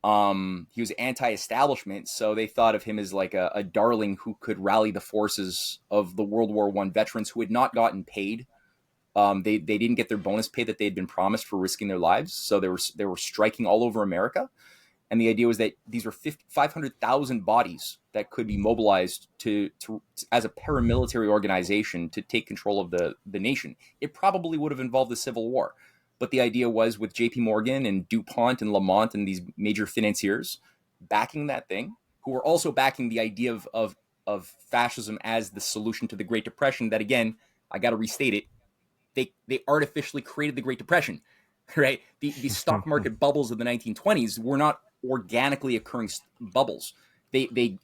He was anti-establishment, so they thought of him as like a darling who could rally the forces of the World War I veterans who had not gotten paid. They didn't get their bonus pay that they had been promised for risking their lives, so they were striking all over America. And the idea was that these were 500,000 bodies that could be mobilized to as a paramilitary organization to take control of the nation. It probably would have involved the Civil War. But the idea was, with JP Morgan and DuPont and Lamont and these major financiers backing that thing, who were also backing the idea of fascism as the solution to the Great Depression, that, again, I got to restate it, they artificially created the Great Depression, right? The stock market bubbles of the 1920s were not organically occurring bubbles. They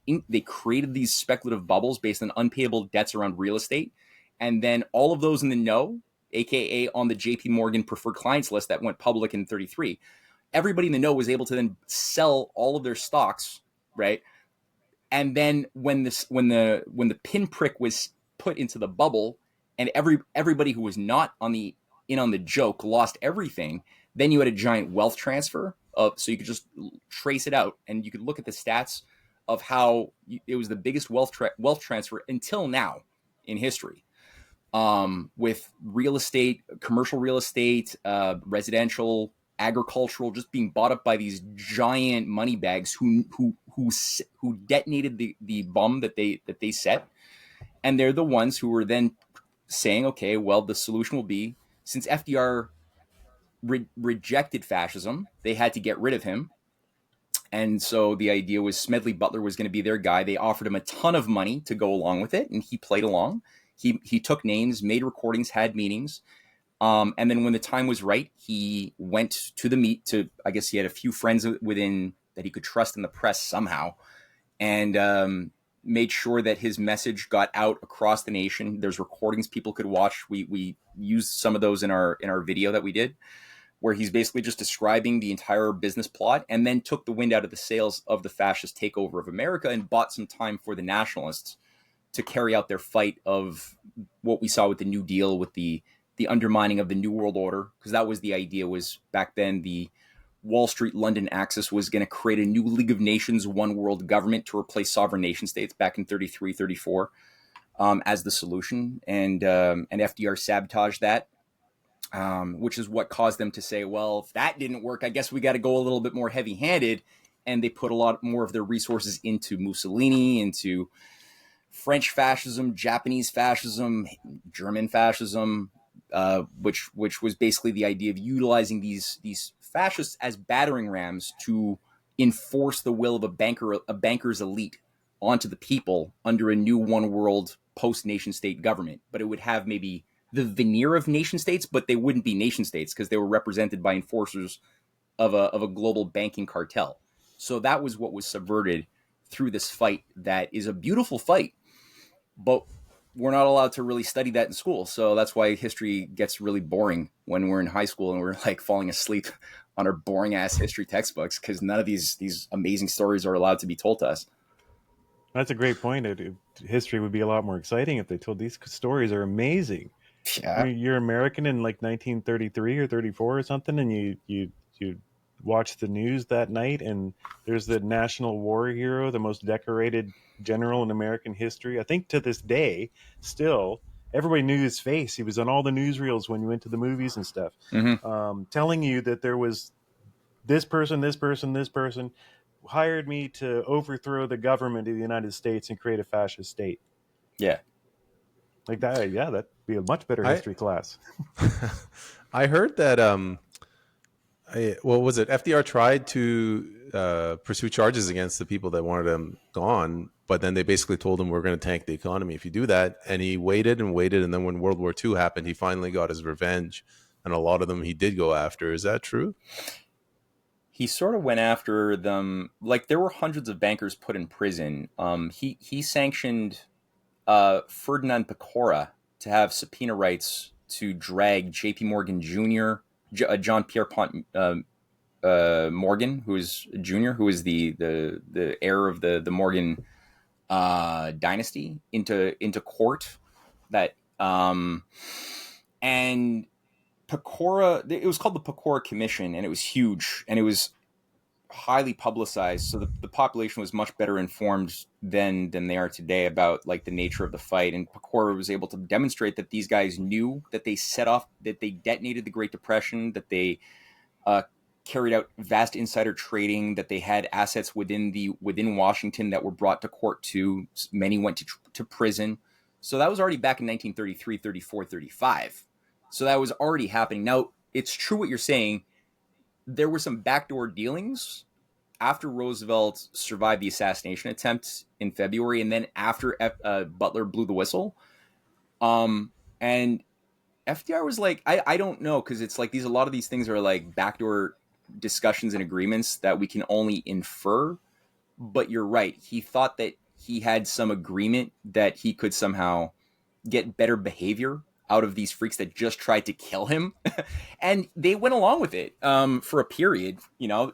created these speculative bubbles based on unpayable debts around real estate, and then all of those in the know, aka on the JP Morgan preferred clients list that went public in 1933, everybody in the know was able to then sell all of their stocks, right? And then when the pinprick was put into the bubble, and everybody who was not on the joke lost everything, then you had a giant wealth transfer. So you could just trace it out, and you could look at the stats of how it was the biggest wealth transfer until now in history, with real estate, commercial real estate, residential, agricultural, just being bought up by these giant money bags who detonated the bomb that they set, and they're the ones who were then saying, okay, well, the solution will be, since FDR rejected fascism, they had to get rid of him. And so the idea was Smedley Butler was going to be their guy. They offered him a ton of money to go along with it, and he played along. He took names, made recordings, had meetings. And then when the time was right, he went to I guess he had a few friends within that he could trust in the press somehow, and made sure that his message got out across the nation. There's recordings people could watch. We used some of those in our video that we did, where he's basically just describing the entire business plot, and then took the wind out of the sails of the fascist takeover of America and bought some time for the nationalists to carry out their fight of what we saw with the New Deal, with the undermining of the New World Order, because that was the idea. Was back then the Wall Street London axis was going to create a new League of Nations, one world government to replace sovereign nation states back in 33, 34 as the solution. And FDR sabotaged that. Which is what caused them to say, well, if that didn't work, I guess we got to go a little bit more heavy-handed. And they put a lot more of their resources into Mussolini, into French fascism, Japanese fascism, German fascism, which was basically the idea of utilizing these fascists as battering rams to enforce the will of a banker's elite onto the people under a new one world post nation state government. But it would have maybe the veneer of nation states, but they wouldn't be nation states because they were represented by enforcers of a global banking cartel. So that was what was subverted through this fight that is a beautiful fight, but we're not allowed to really study that in school. So that's why history gets really boring when we're in high school and we're like falling asleep on our boring ass history textbooks because none of these amazing stories are allowed to be told to us. That's a great point. History would be a lot more exciting if they told these stories are amazing. Yeah. You're American in like 1933 or 34 or something, and you watch the news that night, and there's the national war hero, the most decorated general in American history. I think to this day, still, everybody knew his face. He was on all the newsreels when you went to the movies and stuff, telling you that there was this person hired me to overthrow the government of the United States and create a fascist state. Yeah. Like that, yeah, that'd be a much better history class. I heard that what was it? FDR tried to pursue charges against the people that wanted him gone, but then they basically told him, we're going to tank the economy if you do that. And he waited and waited, and then when World War II happened, he finally got his revenge, and a lot of them he did go after. Is that true? He sort of went after them. Like, there were hundreds of bankers put in prison. He sanctioned Ferdinand Pecora to have subpoena rights to drag J.P. Morgan Jr., John Pierpont Morgan, who is Jr., who is the heir of the Morgan dynasty, into court. That and Pecora, it was called the Pecora Commission, and it was huge, and it was highly publicized, so the population was much better informed than they are today about like the nature of the fight. And Pecora was able to demonstrate that these guys knew that they detonated the Great Depression, that they carried out vast insider trading, that they had assets within Washington that were brought to court too. Many went to prison. So that was already back in 1933, 34, 35. So that was already happening. Now, it's true what you're saying. There were some backdoor dealings after Roosevelt survived the assassination attempt in February, and then after Butler blew the whistle. And FDR was like, I don't know, because it's like a lot of these things are like backdoor discussions and agreements that we can only infer. But you're right. He thought that he had some agreement that he could somehow get better behavior out of these freaks that just tried to kill him. And they went along with it for a period,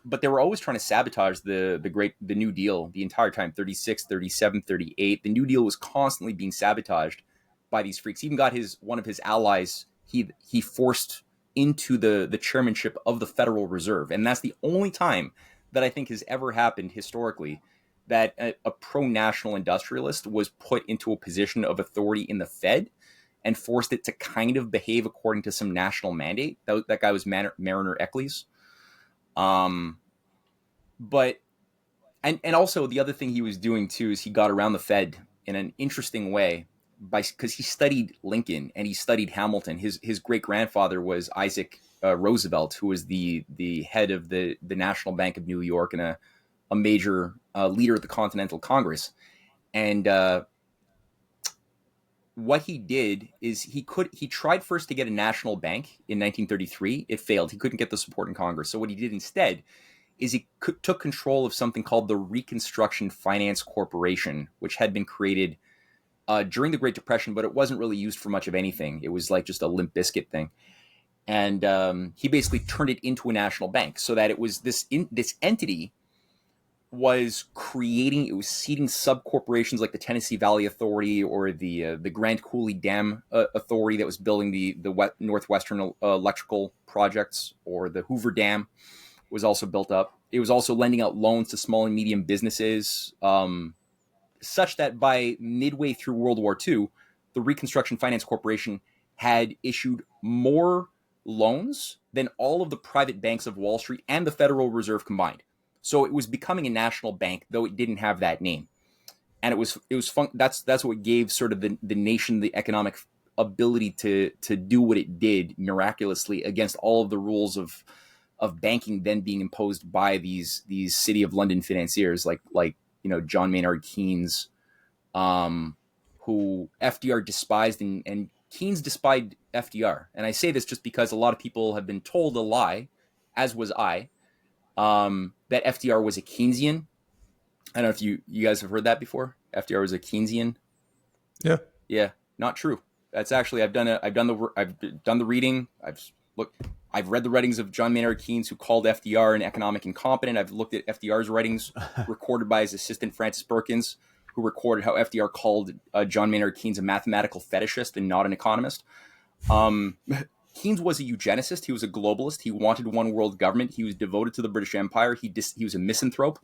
but they were always trying to sabotage the New Deal the entire time. 36, 37, 38. The New Deal was constantly being sabotaged by these freaks. He even got one of his allies, he forced into the chairmanship of the Federal Reserve. And that's the only time that I think has ever happened historically that a pro-national industrialist was put into a position of authority in the Fed and forced it to kind of behave according to some national mandate. That guy was Mariner Eccles. But also the other thing he was doing too is he got around the Fed in an interesting way because he studied Lincoln and he studied Hamilton. His great grandfather was Isaac Roosevelt, who was the head of the National Bank of New York and a major leader of the Continental Congress. And what he did is he tried first to get a national bank in 1933. It failed. He couldn't get the support in Congress. So what he did instead is he took control of something called the Reconstruction Finance Corporation, which had been created during the Great Depression, but it wasn't really used for much of anything. It was like just a Limp Bizkit thing. And he basically turned it into a national bank so that it was this entity was seeding sub-corporations like the Tennessee Valley Authority or the Grand Coulee Dam Authority that was building the Northwestern electrical projects, or the Hoover Dam was also built up. It was also lending out loans to small and medium businesses, such that by midway through World War II, the Reconstruction Finance Corporation had issued more loans than all of the private banks of Wall Street and the Federal Reserve combined. So it was becoming a national bank, though it didn't have that name. And it was fun. That's what gave sort of the nation the economic ability to do what it did miraculously against all of the rules of banking then being imposed by these City of London financiers like John Maynard Keynes, who FDR despised, and Keynes despised FDR. And I say this just because a lot of people have been told a lie, as was I, that FDR was a Keynesian. I don't know if you guys have heard that before. FDR was a Keynesian. Yeah, not true. That's actually I've done the reading. I've read the writings of John Maynard Keynes, who called FDR an economic incompetent. I've looked at FDR's writings recorded by his assistant Francis Perkins, who recorded how FDR called John Maynard Keynes a mathematical fetishist and not an economist. Keynes was a eugenicist. He was a globalist. He wanted one world government. He was devoted to the British Empire. He was a misanthrope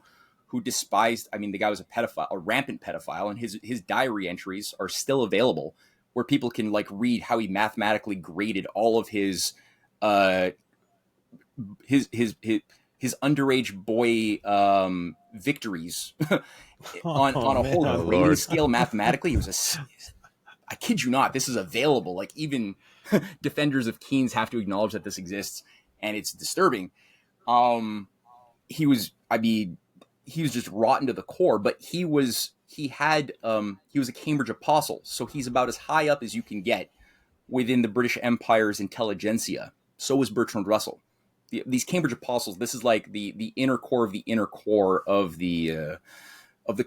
who despised. I mean, the guy was a pedophile, a rampant pedophile, and his diary entries are still available, where people can read how he mathematically graded all of his underage boy victories on a whole grading scale mathematically. He was I kid you not, this is available. Even defenders of Keynes have to acknowledge that this exists, and it's disturbing. He was just rotten to the core, but he was a Cambridge apostle, so he's about as high up as you can get within the British Empire's intelligentsia. So was Bertrand Russell. These Cambridge apostles, this is like the inner core of the inner core of the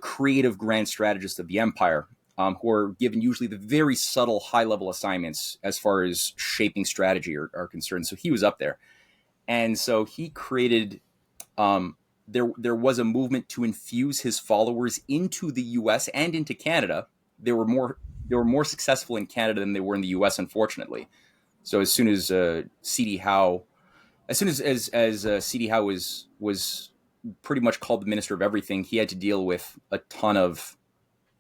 creative grand strategists of the empire, who are given usually the very subtle high-level assignments as far as shaping strategy are concerned. So he was up there. And so he created, there was a movement to infuse his followers into the U.S. and into Canada. They were more successful in Canada than they were in the U.S., unfortunately. So as soon as C.D. Howe was pretty much called the Minister of Everything, he had to deal with a ton of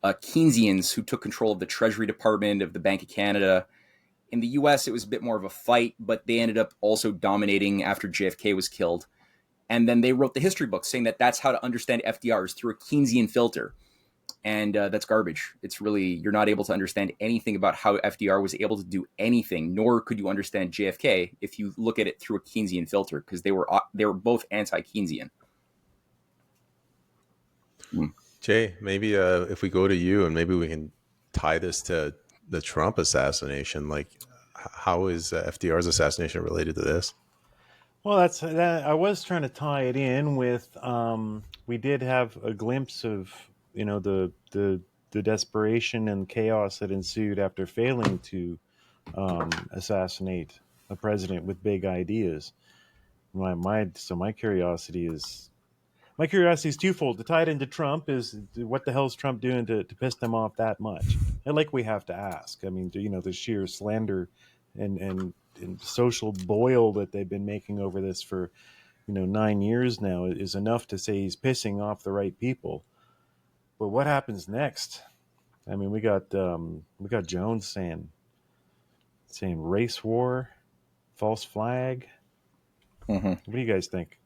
Keynesians who took control of the Treasury Department, of the Bank of Canada. In the U.S., it was a bit more of a fight, but they ended up also dominating after JFK was killed. And then they wrote the history books saying that that's how to understand FDR, is through a Keynesian filter. And that's garbage. It's really, you're not able to understand anything about how FDR was able to do anything, nor could you understand JFK if you look at it through a Keynesian filter, because they were both anti-Keynesian. Jay, maybe if we go to you and maybe we can tie this to the Trump assassination, how is FDR's assassination related to this? Well, I was trying to tie it in with, we did have a glimpse of, the desperation and chaos that ensued after failing to assassinate a president with big ideas. My curiosity is twofold. To tie it into Trump is, what the hell is Trump doing to piss them off that much? And we have to ask. I mean, the sheer slander and social boil that they've been making over this for 9 years now is enough to say he's pissing off the right people. But what happens next? I mean, we got Jones saying race war, false flag. Mm-hmm. What do you guys think?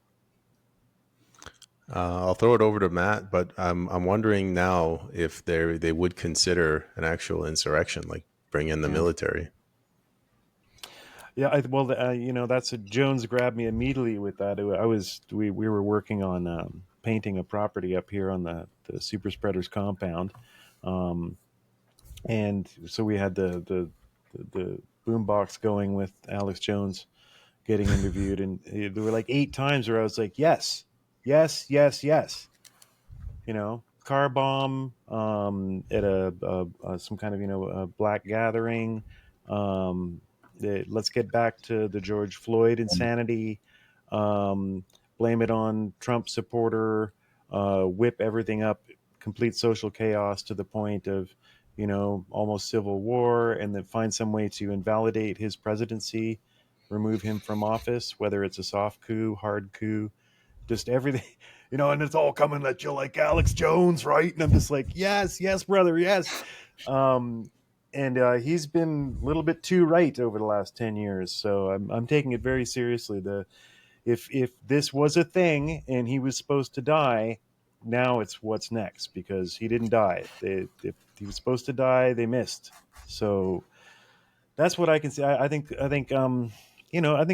I'll throw it over to Matt, but I'm wondering now if they would consider an actual insurrection, bring in the military. Yeah, that's Jones grabbed me immediately with that. We were working on painting a property up here on the Super Spreaders compound, and so we had the boombox going with Alex Jones getting interviewed, and there were 8 times where I was like, yes, yes, yes, yes. Car bomb at some kind of a black gathering. Let's get back to the George Floyd insanity. Blame it on Trump supporter. Whip everything up. Complete social chaos to the point of, almost civil war, and then find some way to invalidate his presidency, remove him from office, whether it's a soft coup, hard coup, just everything, and it's all coming at you like Alex Jones, right? And I'm just like, yes, yes, brother, yes. And he's been a little bit too right over the last 10 years. So I'm taking it very seriously. If this was a thing and he was supposed to die, now it's what's next, because he didn't die. If he was supposed to die, they missed. So That's what I can say. I think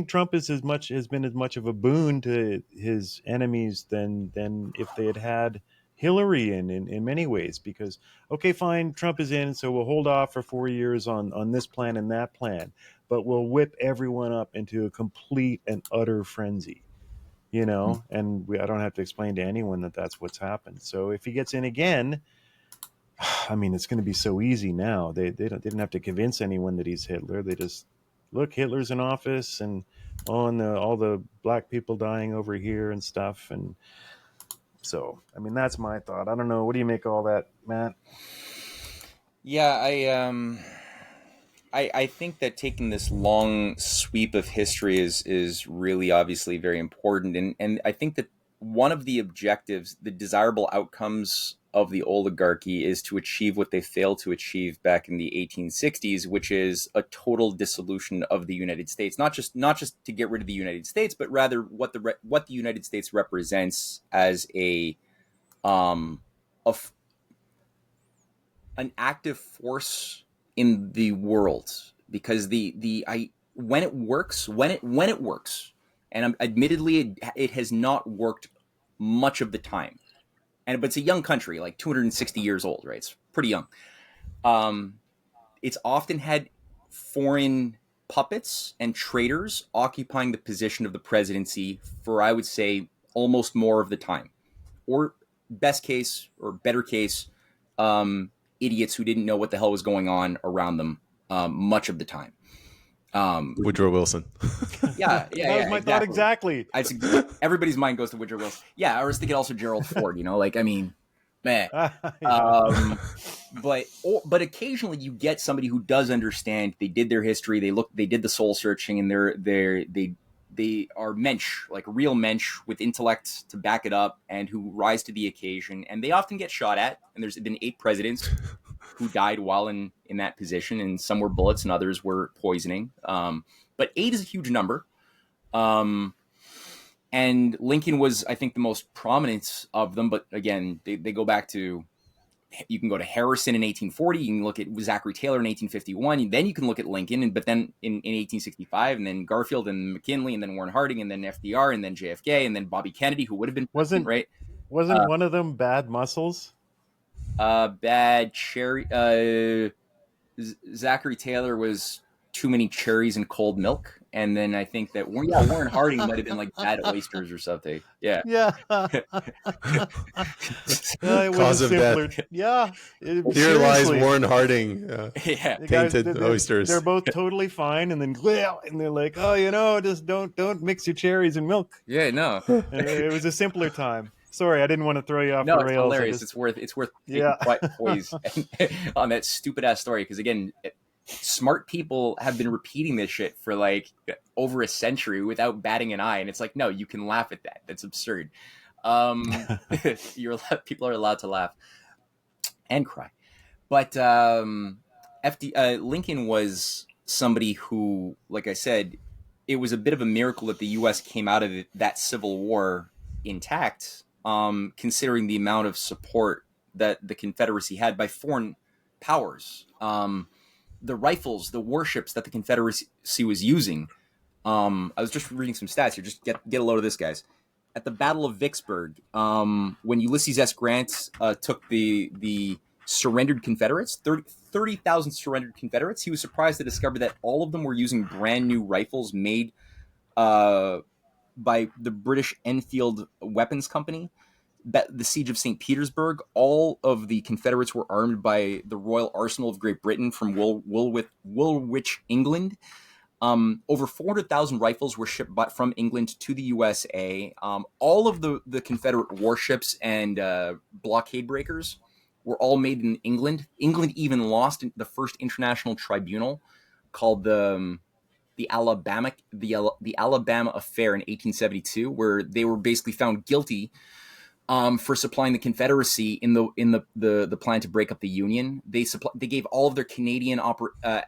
Trump is has been as much of a boon to his enemies than if they had Hillary in many ways. Because okay, fine, Trump is in, so we'll hold off for 4 years on this plan and that plan, but we'll whip everyone up into a complete and utter frenzy. And I don't have to explain to anyone that that's what's happened. So if he gets in again, I mean, it's going to be so easy now. They didn't have to convince anyone that he's Hitler. They just look, Hitler's in office, and all the black people dying over here and stuff. And so, I mean, that's my thought. I don't know. What do you make of all that, Matt? Yeah, I think that taking this long sweep of history is really obviously very important, and I think that one of the objectives, the desirable outcomes of the oligarchy, is to achieve what they failed to achieve back in the 1860s, which is a total dissolution of the United States. Not just to get rid of the United States, but rather what the United States represents as um a an active force in the world, because when it works, and admittedly it has not worked much of the time, but it's a young country, like 260 years old, right? It's pretty young. It's often had foreign puppets and traitors occupying the position of the presidency for, I would say, almost more of the time, or best case or better case, idiots who didn't know what the hell was going on around them much of the time. Woodrow Wilson. Yeah, that was my thought exactly. Everybody's mind goes to Woodrow Wilson. Yeah, I was thinking also Gerald Ford. I mean, man. But occasionally you get somebody who does understand. They did their history. They did the soul searching, and they are mensch, like real mensch with intellect to back it up, and who rise to the occasion. And they often get shot at. And there's been 8 presidents who died while in that position, and some were bullets and others were poisoning. But 8 is a huge number. And Lincoln was, I think, the most prominent of them. But again, they go back to, you can go to Harrison in 1840. You can look at Zachary Taylor in 1851. Then you can look at Lincoln, but then in 1865, and then Garfield and McKinley, and then Warren Harding, and then FDR, and then JFK, and then Bobby Kennedy, who would have been wasn't one of them Bad Muscles? Bad cherry. Zachary Taylor was too many cherries and cold milk. And then I think that Warren Harding might have been like bad oysters or something. Yeah. It was a simpler. Yeah. Here lies Warren Harding. Yeah. Tainted oysters. They're both totally fine, and then they're like, just don't mix your cherries and milk. Yeah, no. It was a simpler time. Sorry, I didn't want to throw you off the rails. No, it's hilarious. It's worth taking quite poise on that stupid ass story, because again, smart people have been repeating this shit for like over a century without batting an eye, and it's like, no, you can laugh at that. That's absurd. People are allowed to laugh and cry, but Lincoln was somebody who, like I said, it was a bit of a miracle that the U.S. came out of that Civil War intact, considering the amount of support that the Confederacy had by foreign powers. The rifles, the warships that the Confederacy was using. I was just reading some stats here. Just get a load of this, guys. At the Battle of Vicksburg, when Ulysses S. Grant took the surrendered Confederates, 30,000 surrendered Confederates, he was surprised to discover that all of them were using brand new rifles made by the British Enfield Weapons Company. The siege of St. Petersburg, all of the Confederates were armed by the Royal Arsenal of Great Britain from Woolwich, England. Over 400,000 rifles were shipped from England to the USA. All of the Confederate warships and blockade breakers were all made in England. England even lost the first international tribunal called the Alabama Affair in 1872, where they were basically found guilty for supplying the Confederacy in the plan to break up the Union. They gave all of their Canadian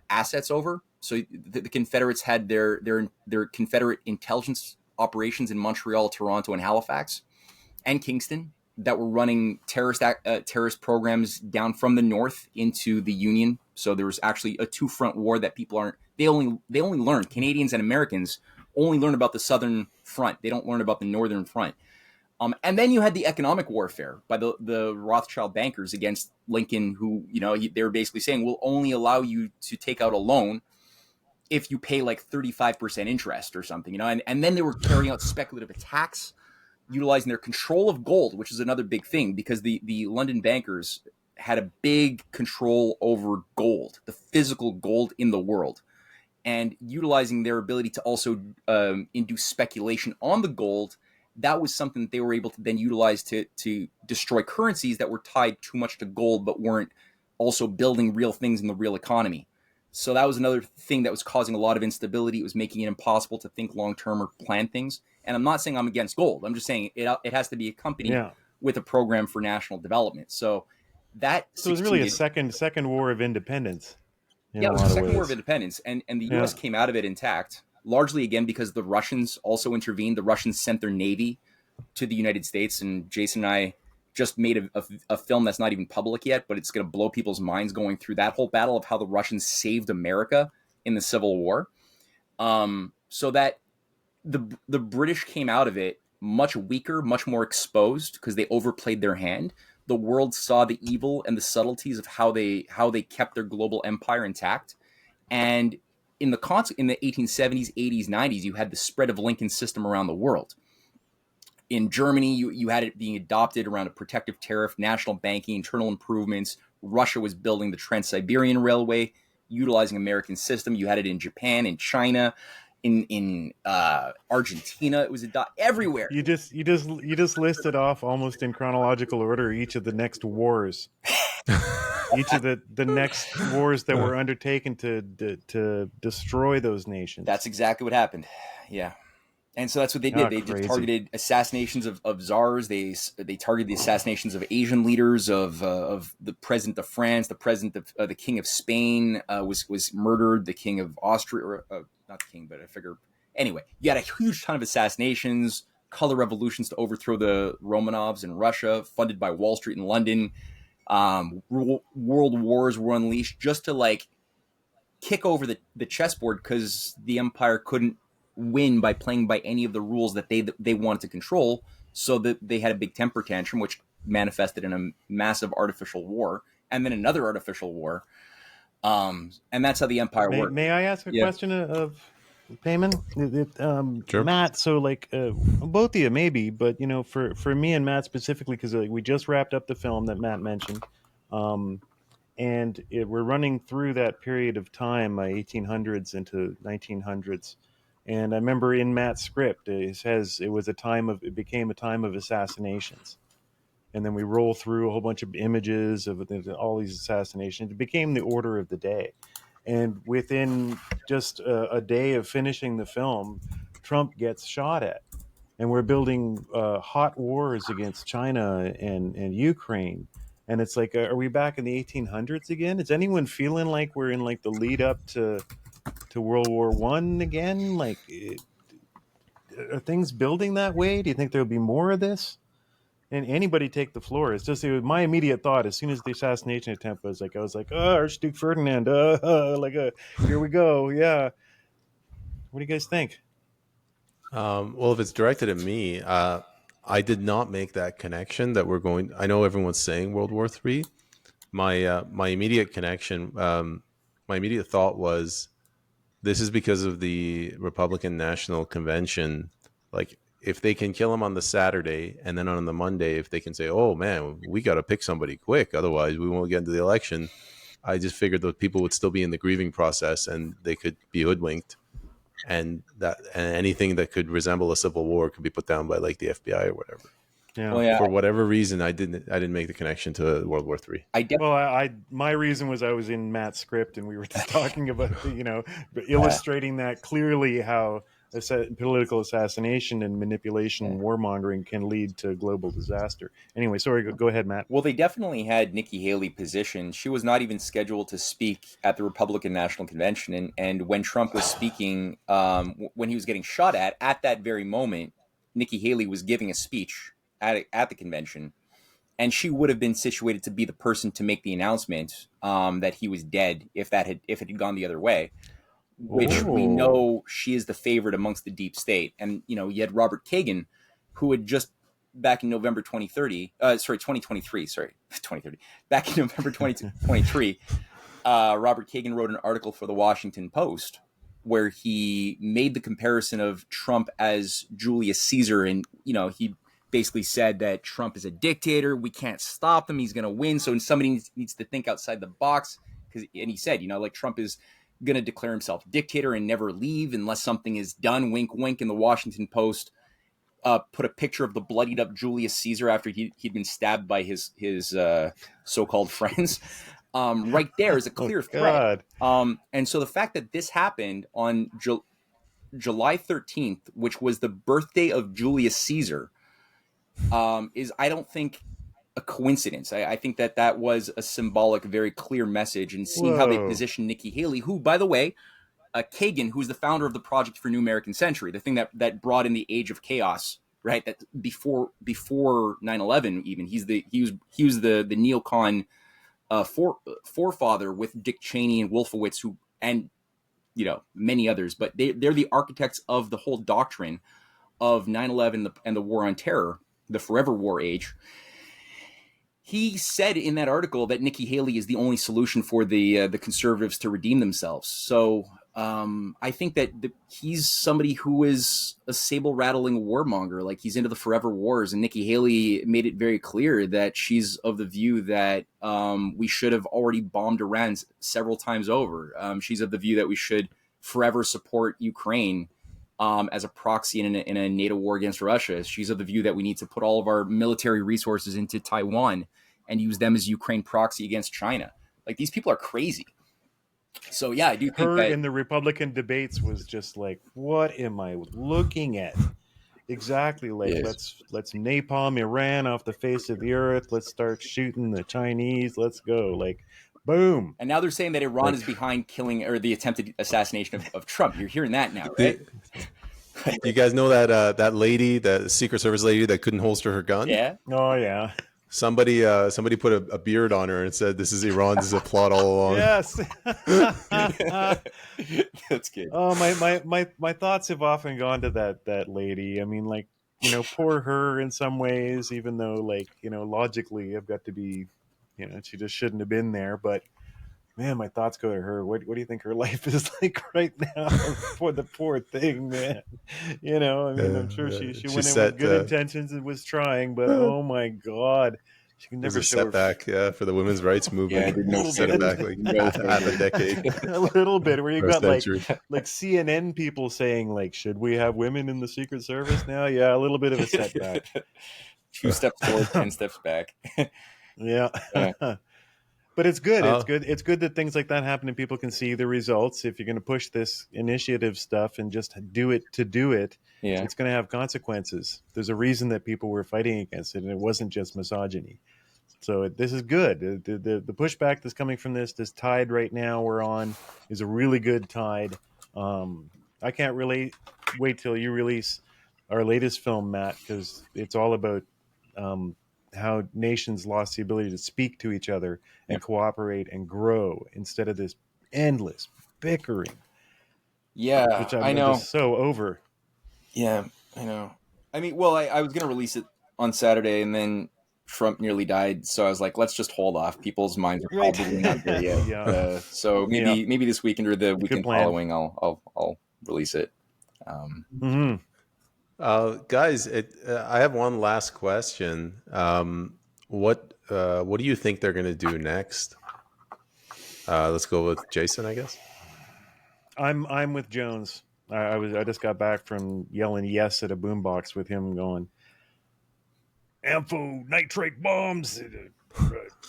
assets over. So the Confederates had their Confederate intelligence operations in Montreal, Toronto, and Halifax, and Kingston, that were running terrorist programs down from the north into the Union So there was actually a two-front war that they only learn, Canadians and Americans only learn about the southern front. They don't learn about the northern front. And then you had the economic warfare by the Rothschild bankers against Lincoln, who, they were basically saying, we'll only allow you to take out a loan if you pay like 35% interest or something, and then they were carrying out speculative attacks, utilizing their control of gold, which is another big thing, because the London bankers had a big control over gold, the physical gold in the world, and utilizing their ability to also induce speculation on the gold. That was something that they were able to then utilize to destroy currencies that were tied too much to gold, but weren't also building real things in the real economy. So that was another thing that was causing a lot of instability. It was making it impossible to think long-term or plan things. And I'm not saying I'm against gold. I'm just saying it has to be accompanied with a program for national development. So that it was really a second war of independence. Yeah, it was the second war of independence. And the U.S. came out of it intact, largely, again, because the Russians also intervened. The Russians sent their navy to the United States. And Jason and I just made a film that's not even public yet, but it's going to blow people's minds going through that whole battle of how the Russians saved America in the Civil War. So that the British came out of it much weaker, much more exposed, because they overplayed their hand. The world saw the evil and the subtleties of how they kept their global empire intact. And in the 1870s, 80s, 90s, you had the spread of Lincoln's system around the world. In Germany, you had it being adopted around a protective tariff, national banking, internal improvements. Russia was building the Trans-Siberian Railway, utilizing American system. You had it in Japan, in China, in Argentina. It was everywhere. You just listed off almost in chronological order each of the next wars. Each of the next wars that were undertaken to destroy those nations. That's exactly what happened. Yeah. And so that's what they did. They just targeted assassinations of czars. They targeted the assassinations of Asian leaders, of the president of France, the president of the king of Spain was murdered. The king of Austria, not the king, but I figure. Anyway, you had a huge ton of assassinations, color revolutions to overthrow the Romanovs in Russia, funded by Wall Street in London. World wars were unleashed just to kick over the chessboard, because the empire couldn't win by playing by any of the rules that they wanted to control. So that they had a big temper tantrum, which manifested in a massive artificial war, and then another artificial war. And that's how the empire worked. May I ask a question of Payman? Sure. Matt, so both of you maybe, but for me and Matt specifically, because we just wrapped up the film that Matt mentioned, and we're running through that period of time, 1800s into 1900s. And I remember in Matt's script, it says it became a time of assassinations. And then we roll through a whole bunch of images of all these assassinations. It became the order of the day. And within just a day of finishing the film, Trump gets shot at. And we're building hot wars against China and Ukraine. And it's like, are we back in the 1800s again? Is anyone feeling like we're in the lead up to World War I again? Are things building that way? Do you think there'll be more of this? And anybody take the floor. It's just my immediate thought as soon as the assassination attempt was oh, Archduke Ferdinand, here we go. Yeah. What do you guys think? Well, if it's directed at me, I did not make that connection that we're going. I know everyone's saying World War III. My immediate connection, my immediate thought was, this is because of the Republican National Convention. If they can kill him on the Saturday, and then on the Monday, if they can say, oh man, we got to pick somebody quick, otherwise we won't get into the election. I just figured those people would still be in the grieving process and they could be hoodwinked, and anything that could resemble a civil war could be put down by the FBI or whatever. Yeah. Well, yeah. For whatever reason, I didn't make the connection to World War III. My reason was I was in Matt's script and we were just talking about illustrating that clearly how political assassination and manipulation and warmongering can lead to global disaster. Anyway, sorry, go ahead, Matt. Well, they definitely had Nikki Haley positioned. She was not even scheduled to speak at the Republican National Convention, and when Trump was speaking, when he was getting shot at that very moment, Nikki Haley was giving a speech at the convention, and she would have been situated to be the person to make the announcement that he was dead if it had gone the other way. Which we know she is the favorite amongst the deep state. And, you know, you had Robert Kagan, who had just back in November 2030, 2023, 2030, back in November 2023, Robert Kagan wrote an article for the Washington Post where he made the comparison of Trump as Julius Caesar. And, you know, he basically said that Trump is a dictator. We can't stop him. He's going to win. So somebody needs to think outside the box. And he said, you know, like Trump is going to declare himself dictator and never leave unless something is done. Wink, wink. In the Washington Post, put a picture of the bloodied up Julius Caesar after he'd been stabbed by his so-called friends. Right there is a clear threat. And so the fact that this happened on July 13th, which was the birthday of Julius Caesar, is, I don't think, a coincidence. I think that was a symbolic, very clear message, and seeing how they position Nikki Haley, who, by the way, Kagan, who's the founder of the Project for New American Century, the thing that brought in the age of chaos, right? That before 9/11, even he was the neocon forefather with Dick Cheney and Wolfowitz, who, and you know, many others, but they're the architects of the whole doctrine of 9/11 and the war on terror, the forever war age. He said in that article that Nikki Haley is the only solution for the conservatives to redeem themselves. So I think that he's somebody who is a sable-rattling warmonger. Like, he's into the forever wars. And Nikki Haley made it very clear that she's of the view that we should have already bombed Iran several times over. She's of the view that we should forever support Ukraine as a proxy in a NATO war against Russia. She's of the view that we need to put all of our military resources into Taiwan and use them as Ukraine proxy against China. Like, these people are crazy. So yeah, I do think that in the Republican debates was just like, what am I looking at? Exactly. Like, yes. let's napalm Iran off the face of the earth. Let's start shooting the Chinese. Let's go. Like, boom. And now they're saying that Iran is behind killing or the attempted assassination of Trump. You're hearing that now, right? You guys know that lady, the Secret Service lady that couldn't holster her gun? Yeah. Oh yeah. Somebody put a beard on her and said, "This is Iran. This is a plot all along." Yes. That's good. Oh, my thoughts have often gone to that lady. I mean, like, you know, poor her in some ways, even though, like, you know, logically I've got to be, you know, she just shouldn't have been there. But man, my thoughts go to her. What do you think her life is like right now? For the poor thing, man. You know, I mean, I'm sure she went in with good intentions and was trying, but oh my God, she can never show setback, for the women's rights movement. Set it back like half a decade. A little bit, where you got like CNN people saying, like, should we have women in the Secret Service now? Yeah, a little bit of a setback. 2 steps forward, 10 steps back. Yeah. But it's good. It's good. It's good that things like that happen and people can see the results. If you're going to push this initiative stuff and just do it to do it, it's going to have consequences. There's a reason that people were fighting against it, and it wasn't just misogyny. So this is good. The pushback that's coming from this tide right now we're on is a really good tide. I can't really wait till you release our latest film, Matt, because it's all about how nations lost the ability to speak to each other and cooperate and grow instead of this endless bickering. Yeah, which I'm just so over. Yeah, I know. I mean, well, I was going to release it on Saturday, and then Trump nearly died, so I was like, let's just hold off. People's minds are probably not there yet. So maybe this weekend or the weekend following, I'll release it. Guys, I have one last question. What do you think they're going to do next? Let's go with Jason, I guess. I'm with Jones. I just got back from yelling yes at a boombox with him going, "Ampho nitrate bombs,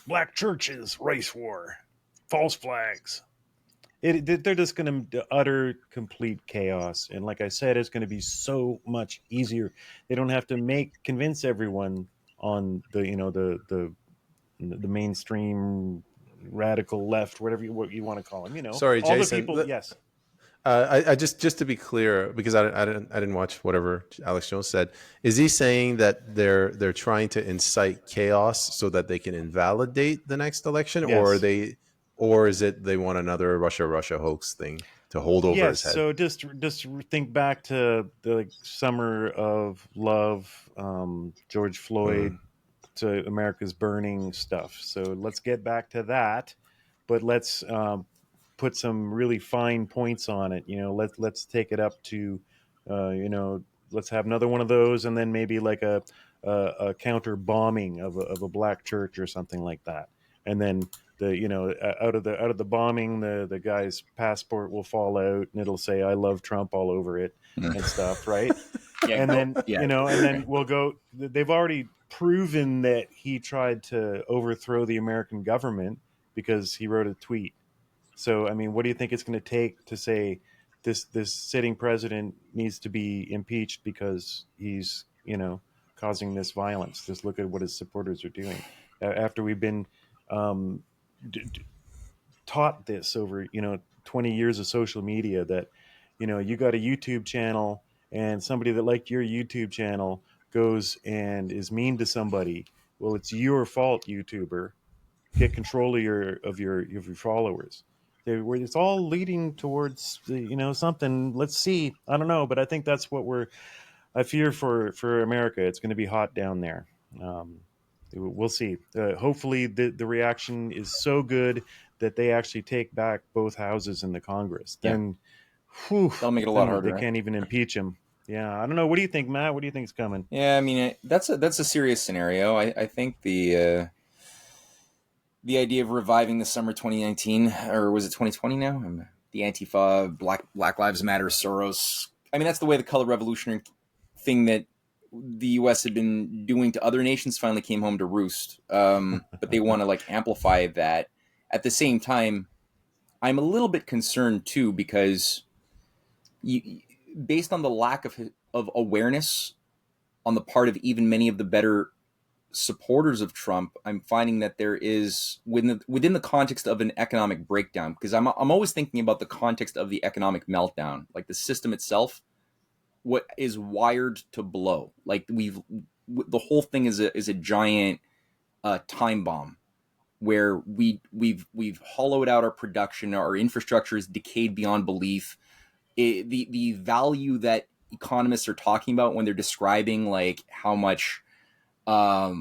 black churches, race war, false flags." They're just going to utter complete chaos, and like I said, it's going to be so much easier. They don't have to convince everyone on the mainstream radical left, what you want to call them. You know, sorry, all Jason. the people. Yes, I just to be clear, because I didn't watch whatever Alex Jones said. Is he saying that they're trying to incite chaos so that they can invalidate the next election, or Yes. or is it they want another Russia hoax thing to hold over Yes. his head? So just think back to the summer of love, George Mm. Floyd to America's burning stuff. So let's get back to that, but let's put some really fine points on it. Let's take it up to, you know, let's have another one of those, and then maybe like a counter bombing of a black church or something like that, and then out of the bombing, the guy's passport will fall out and it'll say "I love Trump" all over it and stuff, right? Yeah, And go. then Yeah. and then we'll go. They've already proven that he tried to overthrow the American government because he wrote a tweet. So I mean, what do you think it's going to take to say this sitting president needs to be impeached because he's causing this violence? Just look at what his supporters are doing after we've been um, taught this over 20 years of social media that you got a YouTube channel and somebody that liked your YouTube channel goes and is mean to somebody. Well, it's your fault, YouTuber. Get control of your followers. It's all leading towards something. Let's see. I don't know, but I think that's what I fear for America. It's going to be hot down there. Um, we'll see. Hopefully, the reaction is so good that they actually take back both houses in the Congress. Yeah. Then, whew, That'll make it a lot then harder, they right? can't even impeach him. Yeah, I don't know. What do you think, Matt? What do you think is coming? Yeah, I mean, that's a serious scenario. I think the idea of reviving the summer 2019, or was it 2020 now? The Antifa, Black Lives Matter, Soros. I mean, that's the way the color revolutionary thing that the U.S. had been doing to other nations finally came home to roost. But they want to like amplify that. At the same time, I'm a little bit concerned too because you, based on the lack of awareness on the part of even many of the better supporters of Trump, I'm finding that there is within the context of an economic breakdown, because I'm always thinking about the context of the economic meltdown, like the system itself, what is wired to blow. Like the whole thing is a giant time bomb where we've hollowed out our production, our infrastructure is decayed beyond belief. The value that economists are talking about when they're describing like how much how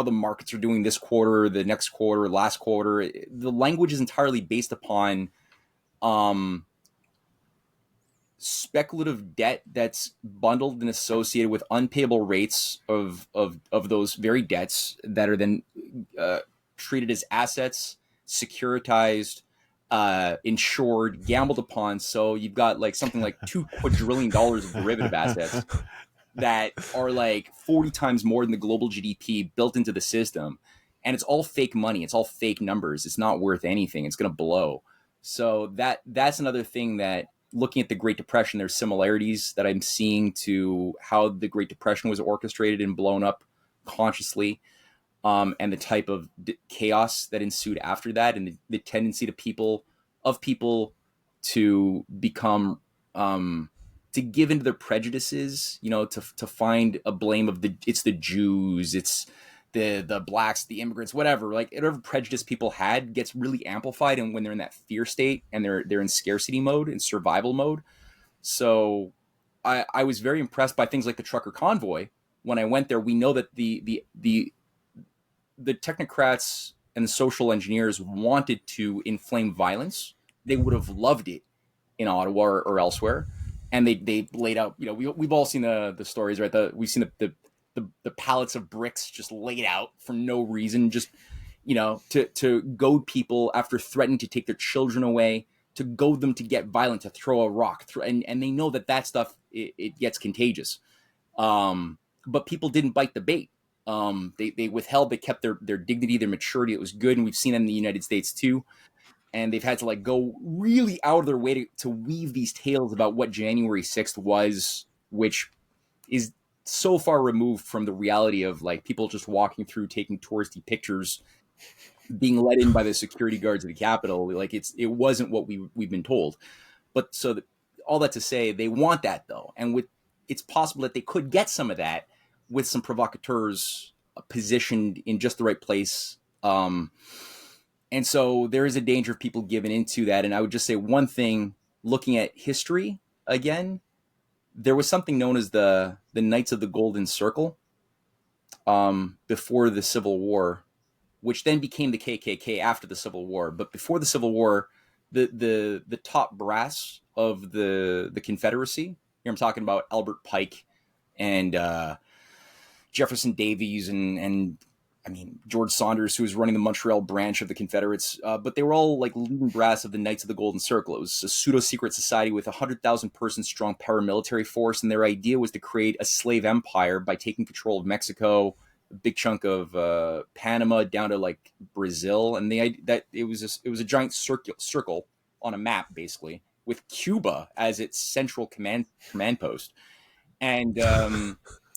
the markets are doing this quarter, the next quarter, last quarter. The language is entirely based upon speculative debt that's bundled and associated with unpayable rates of those very debts that are then treated as assets, securitized, insured, gambled upon. So you've got like something like $2 quadrillion of derivative assets that are like 40 times more than the global GDP built into the system. And it's all fake money. It's all fake numbers. It's not worth anything. It's going to blow. So that's another thing that, looking at the Great Depression, there's similarities that I'm seeing to how the Great Depression was orchestrated and blown up consciously, and the type of chaos that ensued after that, and the tendency of people to become to give into their prejudices, to find a blame of it's the Jews, it's the blacks, the immigrants, whatever. Like whatever prejudice people had gets really amplified, and when they're in that fear state and they're in scarcity mode and survival mode. So I was very impressed by things like the trucker convoy. When I went there, we know that the technocrats and the social engineers wanted to inflame violence. They would have loved it in Ottawa or elsewhere. And they laid out, we've all seen the stories, right? We've seen the pallets of bricks just laid out for no reason, just, to goad people after threatening to take their children away, to goad them to get violent, to throw a rock, and they know that stuff, it gets contagious. But people didn't bite the bait. They withheld, they kept their dignity, their maturity. It was good. And we've seen it in the United States too. And they've had to like go really out of their way to weave these tales about what January 6th was, which is so far removed from the reality of like people just walking through, taking touristy pictures, being let in by the security guards of the Capitol. Like it wasn't what we've been told. But all that to say, they want that though, and it's possible that they could get some of that with some provocateurs positioned in just the right place. And so there is a danger of people giving into that. And I would just say one thing, looking at history again, there was something known as the Knights of the Golden Circle before the Civil War, which then became the KKK after the Civil War. But before the Civil War, the top brass of the Confederacy, here I'm talking about Albert Pike and Jefferson Davies and I mean George Saunders, who was running the Montreal branch of the Confederates, but they were all like leading brass of the Knights of the Golden Circle. It was a pseudo-secret society with 100,000 person strong paramilitary force, and their idea was to create a slave empire by taking control of Mexico, a big chunk of Panama down to like Brazil, and it was a giant circle on a map basically with Cuba as its central command post, and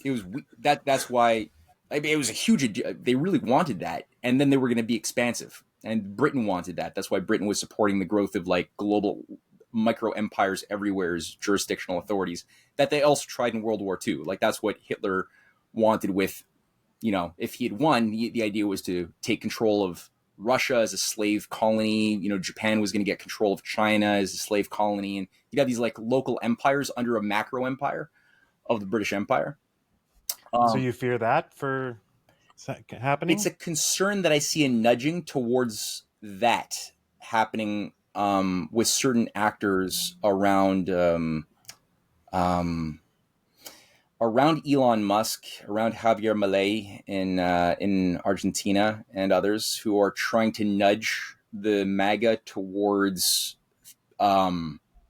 it was that's why. I mean, it was a huge. They really wanted that, and then they were going to be expansive, and Britain wanted that. That's why Britain was supporting the growth of like global micro empires everywhere as jurisdictional authorities that they also tried in World War II. Like that's what Hitler wanted with, if he had won, the idea was to take control of Russia as a slave colony. Japan was going to get control of China as a slave colony, and you'd have these like local empires under a macro empire of the British Empire. So you fear that for happening? It's a concern that I see a nudging towards that happening with certain actors around Elon Musk, around Javier Milei in Argentina, and others who are trying to nudge the MAGA towards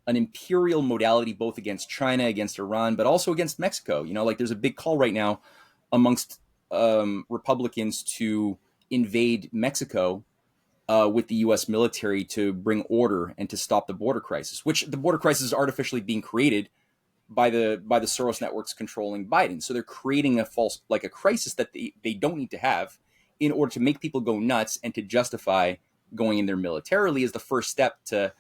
an imperial modality, both against China, against Iran, but also against Mexico. Like there's a big call right now amongst Republicans to invade Mexico with the U.S. military to bring order and to stop the border crisis, which the border crisis is artificially being created by the Soros networks controlling Biden. So they're creating a crisis that they don't need to have in order to make people go nuts and to justify going in there militarily as the first step to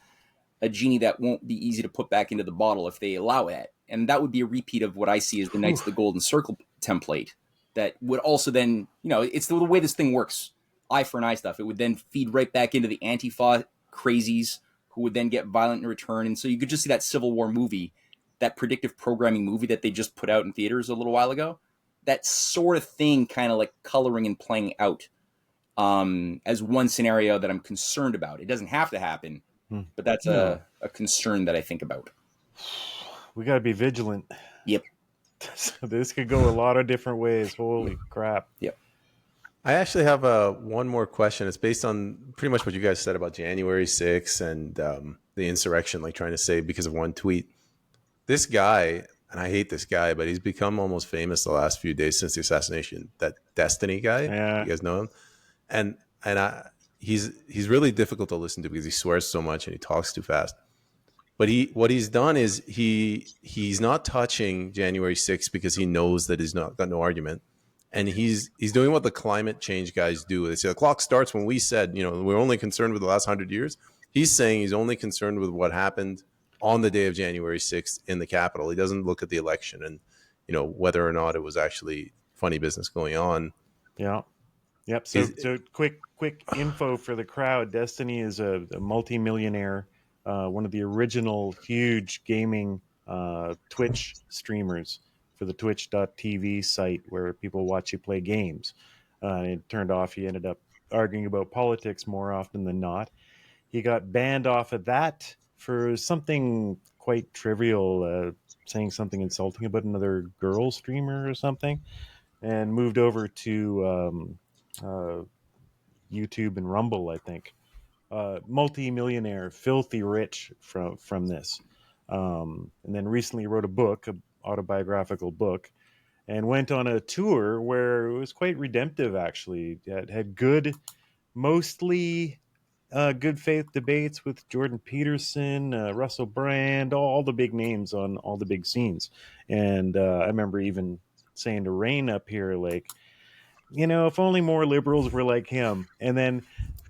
a genie that won't be easy to put back into the bottle if they allow it. And that would be a repeat of what I see as the Knights of the Golden Circle template that would also then, it's the way this thing works, eye for an eye stuff. It would then feed right back into the Antifa crazies who would then get violent in return. And so you could just see that Civil War movie, that predictive programming movie that they just put out in theaters a little while ago, that sort of thing kind of like coloring and playing out as one scenario that I'm concerned about. It doesn't have to happen, but that's a concern that I think about. We got to be vigilant. Yep. So this could go a lot of different ways. Holy crap. Yep. I actually have one more question. It's based on pretty much what you guys said about January 6th and the insurrection, like trying to say because of one tweet. This guy, and I hate this guy, but he's become almost famous the last few days since the assassination. That Destiny guy, yeah. You guys know him? And he's really difficult to listen to because he swears so much and he talks too fast. But what he's done is he's not touching January 6th because he knows that he's not got no argument. And he's doing what the climate change guys do. They say the clock starts when we said, we're only concerned with the last 100 years. He's saying he's only concerned with what happened on the day of January 6th in the Capitol. He doesn't look at the election and, whether or not it was actually funny business going on. Yeah. Yep. So quick info for the crowd. Destiny is a multi-millionaire, one of the original huge gaming Twitch streamers for the twitch.tv site where people watch you play games. It turned off. He ended up arguing about politics more often than not. He got banned off of that for something quite trivial, saying something insulting about another girl streamer or something, and moved over to YouTube and Rumble, I think. Multi-millionaire, filthy rich from this. And then recently wrote a book, an autobiographical book, and went on a tour where it was quite redemptive, actually. It had mostly good faith debates with Jordan Peterson, Russell Brand, all the big names on all the big scenes. And I remember even saying to Rain up here, like, if only more liberals were like him. And then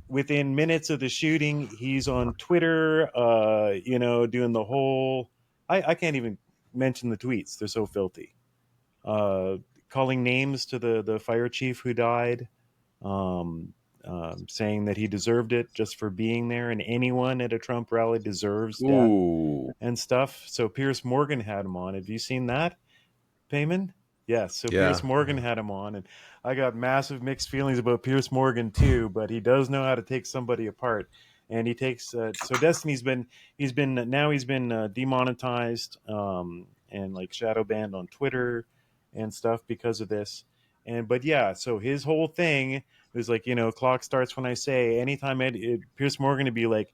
within minutes of the shooting, he's on Twitter, doing the whole. I can't even mention the tweets; they're so filthy. Uh, Calling names to the fire chief who died, um, saying that he deserved it just for being there, and anyone at a Trump rally deserves death Ooh. and stuff. So Pierce Morgan had him on. Have you seen that, Payman? Yes. So Yeah. Pierce Morgan had him on, and I got massive mixed feelings about Pierce Morgan too. But he does know how to take somebody apart, and he takes. So Destiny's been he's been demonetized and like shadow banned on Twitter and stuff because of this. And but yeah, so his whole thing was like, clock starts when I say. Anytime Pierce Morgan to be like,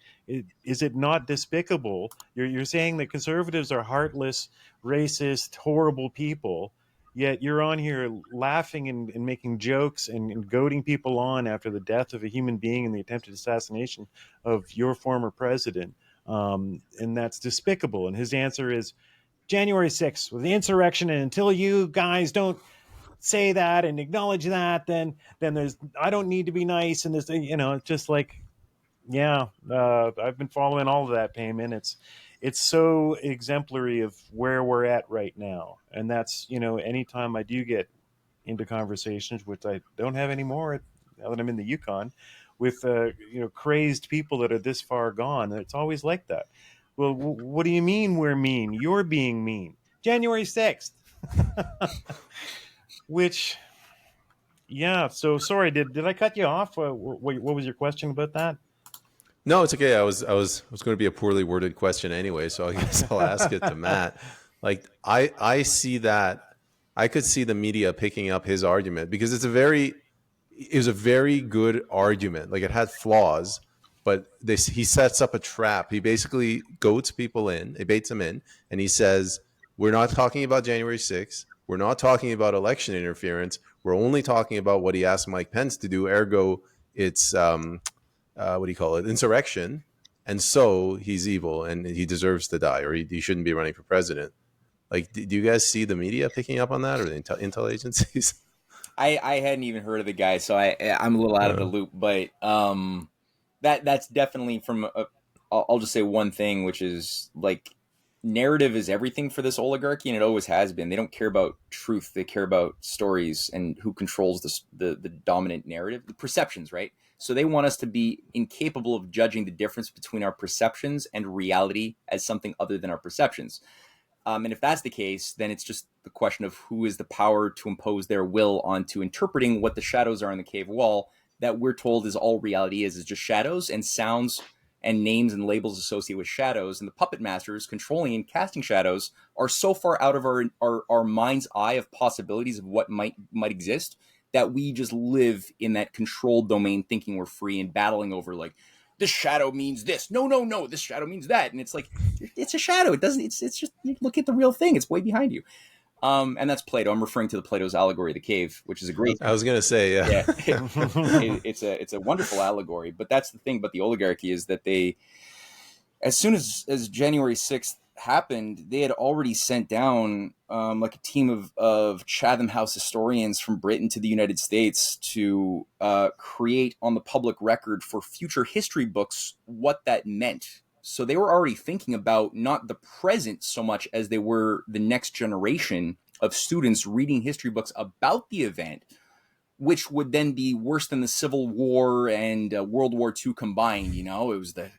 is it not despicable? You're saying that conservatives are heartless, racist, horrible people, yet you're on here laughing and making jokes and goading people on after the death of a human being and the attempted assassination of your former president. And that's despicable. And his answer is January 6th with the insurrection. And until you guys don't say that and acknowledge that, then there's, I don't need to be nice. And there's, it's just like, yeah, I've been following all of that, Payment. It's so exemplary of where we're at right now, and that's anytime I do get into conversations, which I don't have anymore now that I'm in the Yukon, with crazed people that are this far gone. It's always like that. Well, what do you mean we're mean? You're being mean. January 6th, which. Yeah, so sorry. Did I cut you off? What was your question about that? No, it's okay. I was going to be a poorly worded question anyway, so I guess I'll ask it to Matt. Like I see that I could see the media picking up his argument because it was a very good argument. Like it had flaws, but he sets up a trap. He basically goads people in, he baits them in, and he says, "We're not talking about January 6th. We're not talking about election interference. We're only talking about what he asked Mike Pence to do. Ergo, it's what do you call it, insurrection, and so he's evil and he deserves to die, or he shouldn't be running for president." Like, do you guys see the media picking up on that, or the intel agencies? I hadn't even heard of the guy, so I'm a little out of the loop. But that's definitely from I'll just say one thing, which is like narrative is everything for this oligarchy, and it always has been. They don't care about truth; they care about stories and who controls the dominant narrative, the perceptions, right? So they want us to be incapable of judging the difference between our perceptions and reality as something other than our perceptions. And if that's the case, then it's just the question of who is the power to impose their will onto interpreting what the shadows are in the cave wall that we're told is all reality is just shadows and sounds and names and labels associated with shadows. And the puppet masters controlling and casting shadows are so far out of our mind's eye of possibilities of what might exist that we just live in that controlled domain thinking we're free and battling over like, this shadow means this. No. This shadow means that. And it's like, it's a shadow. It doesn't, it's just, you look at the real thing. It's way behind you. And that's Plato. I'm referring to the Plato's allegory of the cave, which is a great. I was going to say, yeah. It's a wonderful allegory. But that's the thing about the oligarchy is that they, as soon as January 6th happened, they had already sent down like a team of Chatham House historians from Britain to the United States to create on the public record for future history books what that meant. So they were already thinking about not the present so much as they were the next generation of students reading history books about the event, which would then be worse than the Civil War and World War II combined. It was the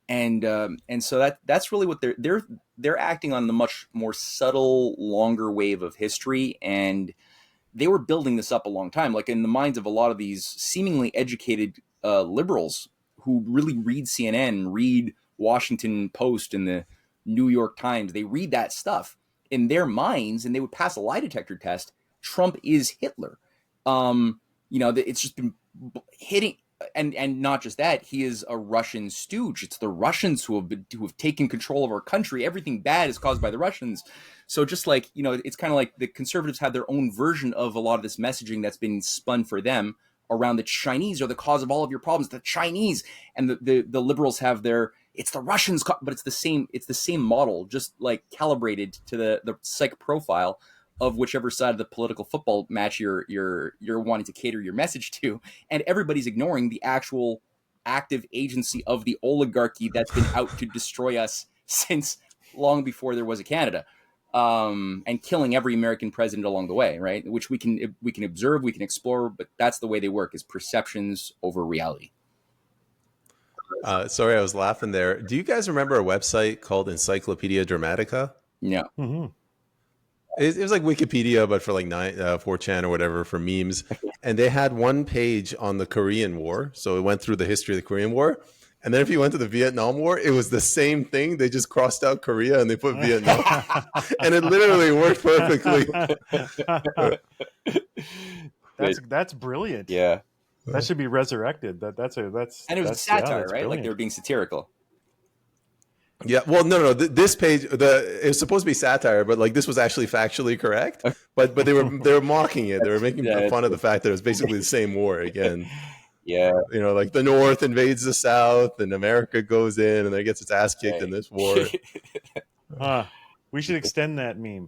and so that's really what they're acting on the much more subtle, longer wave of history, and they were building this up a long time. Like in the minds of a lot of these seemingly educated liberals who really read CNN, read Washington Post and the New York Times, they read that stuff in their minds, and they would pass a lie detector test. Trump is Hitler. It's just been hitting. And not just that, he is a Russian stooge. It's the Russians who have taken control of our country. Everything bad is caused by the Russians. So just like, it's kind of like the conservatives have their own version of a lot of this messaging that's been spun for them around the Chinese are the cause of all of your problems. The Chinese, and the liberals have it's the Russians, but it's the same model, just like calibrated to the psych profile of whichever side of the political football match you're wanting to cater your message to, and everybody's ignoring the actual active agency of the oligarchy that's been out to destroy us since long before there was a Canada, and killing every American president along the way, right? Which we can observe, we can explore, but that's the way they work, is perceptions over reality. Sorry, I was laughing there. Do you guys remember a website called Encyclopedia Dramatica? Yeah. Mm-hmm. It was like Wikipedia, but for like 4chan or whatever, for memes. And they had one page on the Korean War. So it went through the history of the Korean War. And then if you went to the Vietnam War, it was the same thing. They just crossed out Korea and they put Vietnam. And it literally worked perfectly. That's brilliant. Yeah. That should be resurrected. And it was that's, satire, that's right? Like brilliant. they were being satirical. Yeah, well, no. This page, it was supposed to be satire, but like this was actually factually correct. But they were mocking it. They were making fun of the fact that it was basically the same war again. Yeah, you know, like the North invades the South, and America goes in, and then gets its ass kicked in this war. We should extend that meme.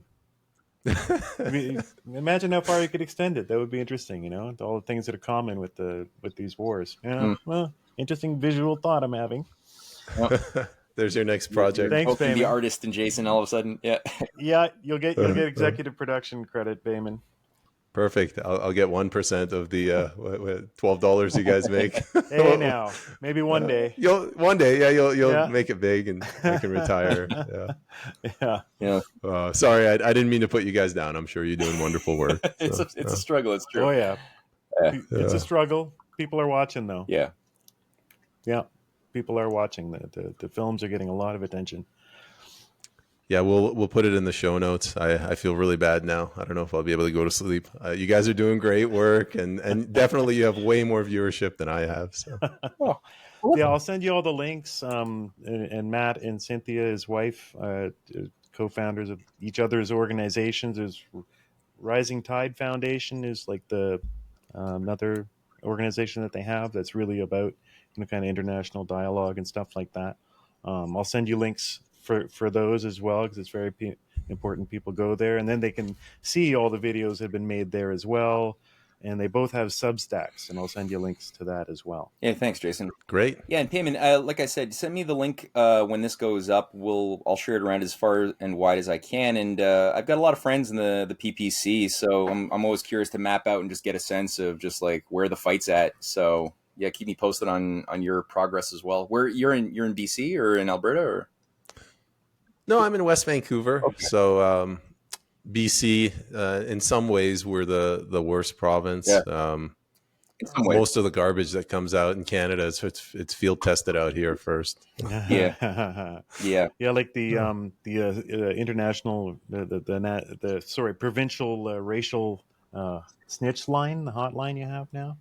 I mean, imagine how far you could extend it. That would be interesting. You know, all the things that are common with these wars. Yeah, well, interesting visual thought I'm having. There's your next project. Thanks, Bayman. The artist and Jason all of a sudden. Yeah. Yeah, you'll get executive production credit, Bayman. Perfect. I'll get 1% of the $12 you guys make. Hey, now maybe one day. You'll make it big and I can retire. Yeah. Sorry, I didn't mean to put you guys down. I'm sure you're doing wonderful work. It's a struggle. It's true. Oh yeah. It's a struggle. People are watching though. Yeah. Yeah. People are watching. The films are getting a lot of attention. Yeah, we'll put it in the show notes. I feel really bad now. I don't know if I'll be able to go to sleep. You guys are doing great work, and definitely you have way more viewership than I have. So. Yeah, I'll send you all the links. And Matt and Cynthia, his wife, co-founders of each other's organizations. There's Rising Tide Foundation is like the another organization that they have that's really about kind of international dialogue and stuff like that. I'll send you links for those as well, because it's very important people go there, and then they can see all the videos that have been made there as well. And they both have Substacks, and I'll send you links to that as well. Yeah, thanks, Jason. Great. Yeah, and Payman, like I said, send me the link when this goes up. I'll share it around as far and wide as I can. And I've got a lot of friends in the PPC, so I'm always curious to map out and just get a sense of just like where the fight's at. So yeah, keep me posted on your progress as well. Where you're in BC or in Alberta or? No, I'm in West Vancouver. Okay. So BC, in some ways, we're the worst province. Yeah. Most of the garbage that comes out in Canada it's field tested out here first. Yeah, yeah. Like the international provincial racial snitch line, the hotline you have now.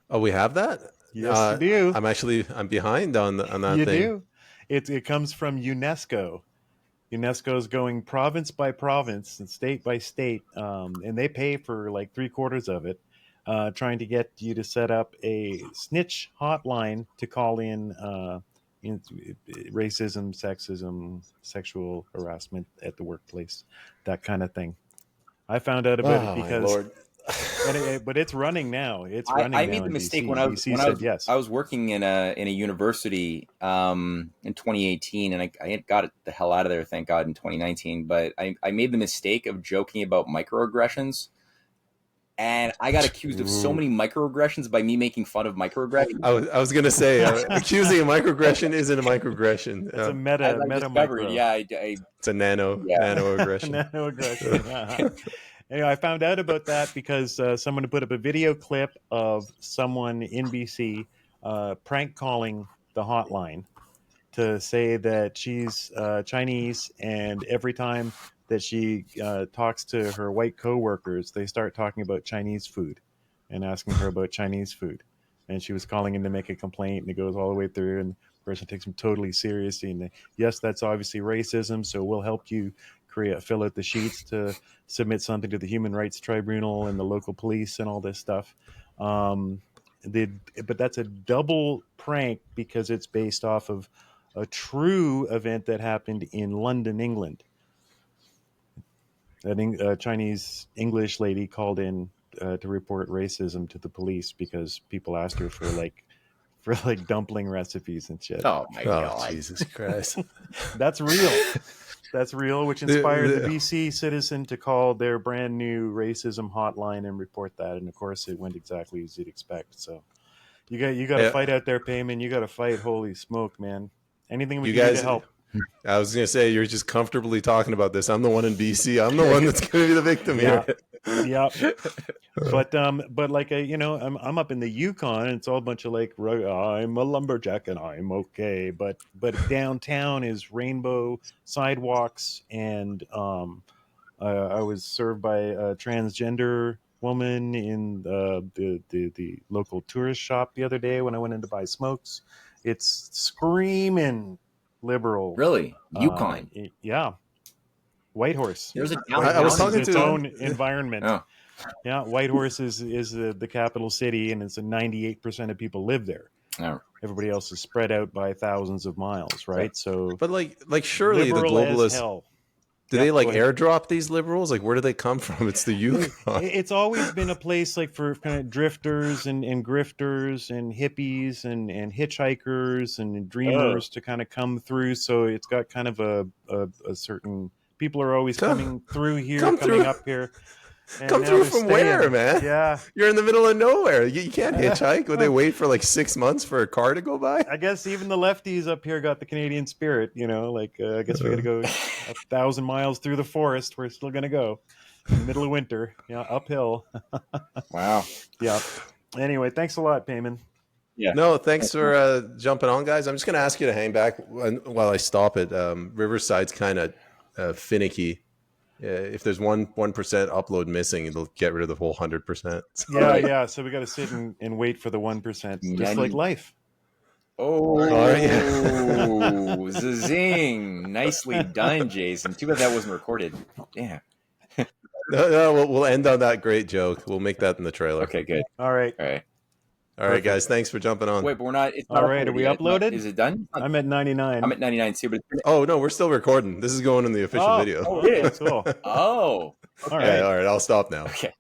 Oh, we have that? Yes, you do. I'm behind on that you thing. You do. It comes from UNESCO. UNESCO is going province by province and state by state, and they pay for like 3/4 of it, trying to get you to set up a snitch hotline to call in racism, sexism, sexual harassment at the workplace, that kind of thing. I found out about it because... but it's running now. I made the mistake when I was working in a university in 2018, and I had got the hell out of there, thank God, in 2019. But I made the mistake of joking about microaggressions, and I got accused of so many microaggressions by me making fun of microaggressions. I was going to say, accusing a microaggression isn't a microaggression. It's a meta micro. Yeah, it's a nanoaggression. Nanoaggression. Anyway, I found out about that because someone put up a video clip of someone in BC prank calling the hotline to say that she's Chinese, and every time that she talks to her white coworkers, they start talking about Chinese food and asking her about Chinese food. And she was calling in to make a complaint, and it goes all the way through, and the person takes them totally seriously. And yes, that's obviously racism, so we'll help you fill out the sheets to submit something to the Human Rights Tribunal and the local police and all this stuff. But that's a double prank because it's based off of a true event that happened in London, England. A Chinese English lady called in to report racism to the police because people asked her for like for like dumpling recipes and shit. Oh my Oh, god! Jesus Christ. That's real. That's real, which inspired the BC Citizen to call their brand new racism hotline and report that. And of course, it went exactly as you'd expect. So you got to fight out there, Payman. You got to fight. Holy smoke, man! Anything we You can do guys to help. I was going to say, you're just comfortably talking about this. I'm the one in BC. I'm the one that's going to be the victim here. Yeah. But like I'm up in the Yukon, and it's all a bunch of like I'm a lumberjack and I'm okay. But downtown is rainbow sidewalks, and I was served by a transgender woman in the local tourist shop the other day when I went in to buy smokes. It's screaming liberal. Really, Yukon? Yeah. Whitehorse. There's a town. I was talking its to own environment. Oh. Yeah, Whitehorse is the capital city, and it's 98% of people live there. Oh. Everybody else is spread out by thousands of miles, right? So, But like surely the liberal as globalists, hell. do Yeah, they like go ahead. airdrop these liberals? Like, where do they come from? It's the Yukon. It's always been a place like for kind of drifters and grifters and hippies and hitchhikers and dreamers to kind of come through. So it's got kind of a certain people are always coming through here, coming up here. And Come now through they're from staying. where, man? Yeah. You're in the middle of nowhere. You can't hitchhike. Would they wait for like 6 months for a car to go by? I guess even the lefties up here got the Canadian spirit, like I guess we got to go 1,000 miles through the forest. We're still going to go in the middle of winter, uphill. Wow. Yeah. Anyway, thanks a lot, Payman. Yeah. No, thanks for jumping on, guys. I'm just going to ask you to hang back while I stop it. Riverside's kind of finicky. If there's 1% upload missing, it'll get rid of the whole 100%. Yeah. So we got to sit and wait for the 1%, just like life. Oh, zing! Nicely done, Jason. Too bad that wasn't recorded. Yeah. No, we'll end on that great joke. We'll make that in the trailer. Okay, good. All right. All right, guys. Thanks for jumping on. Wait, but we're not. It's not All right, are we yet. uploaded? Is it done? I'm at 99. I'm at 99 too, but Oh, no, we're still recording. This is going in the official video. Oh, yeah, cool. oh, All right. All right. I'll stop now. okay.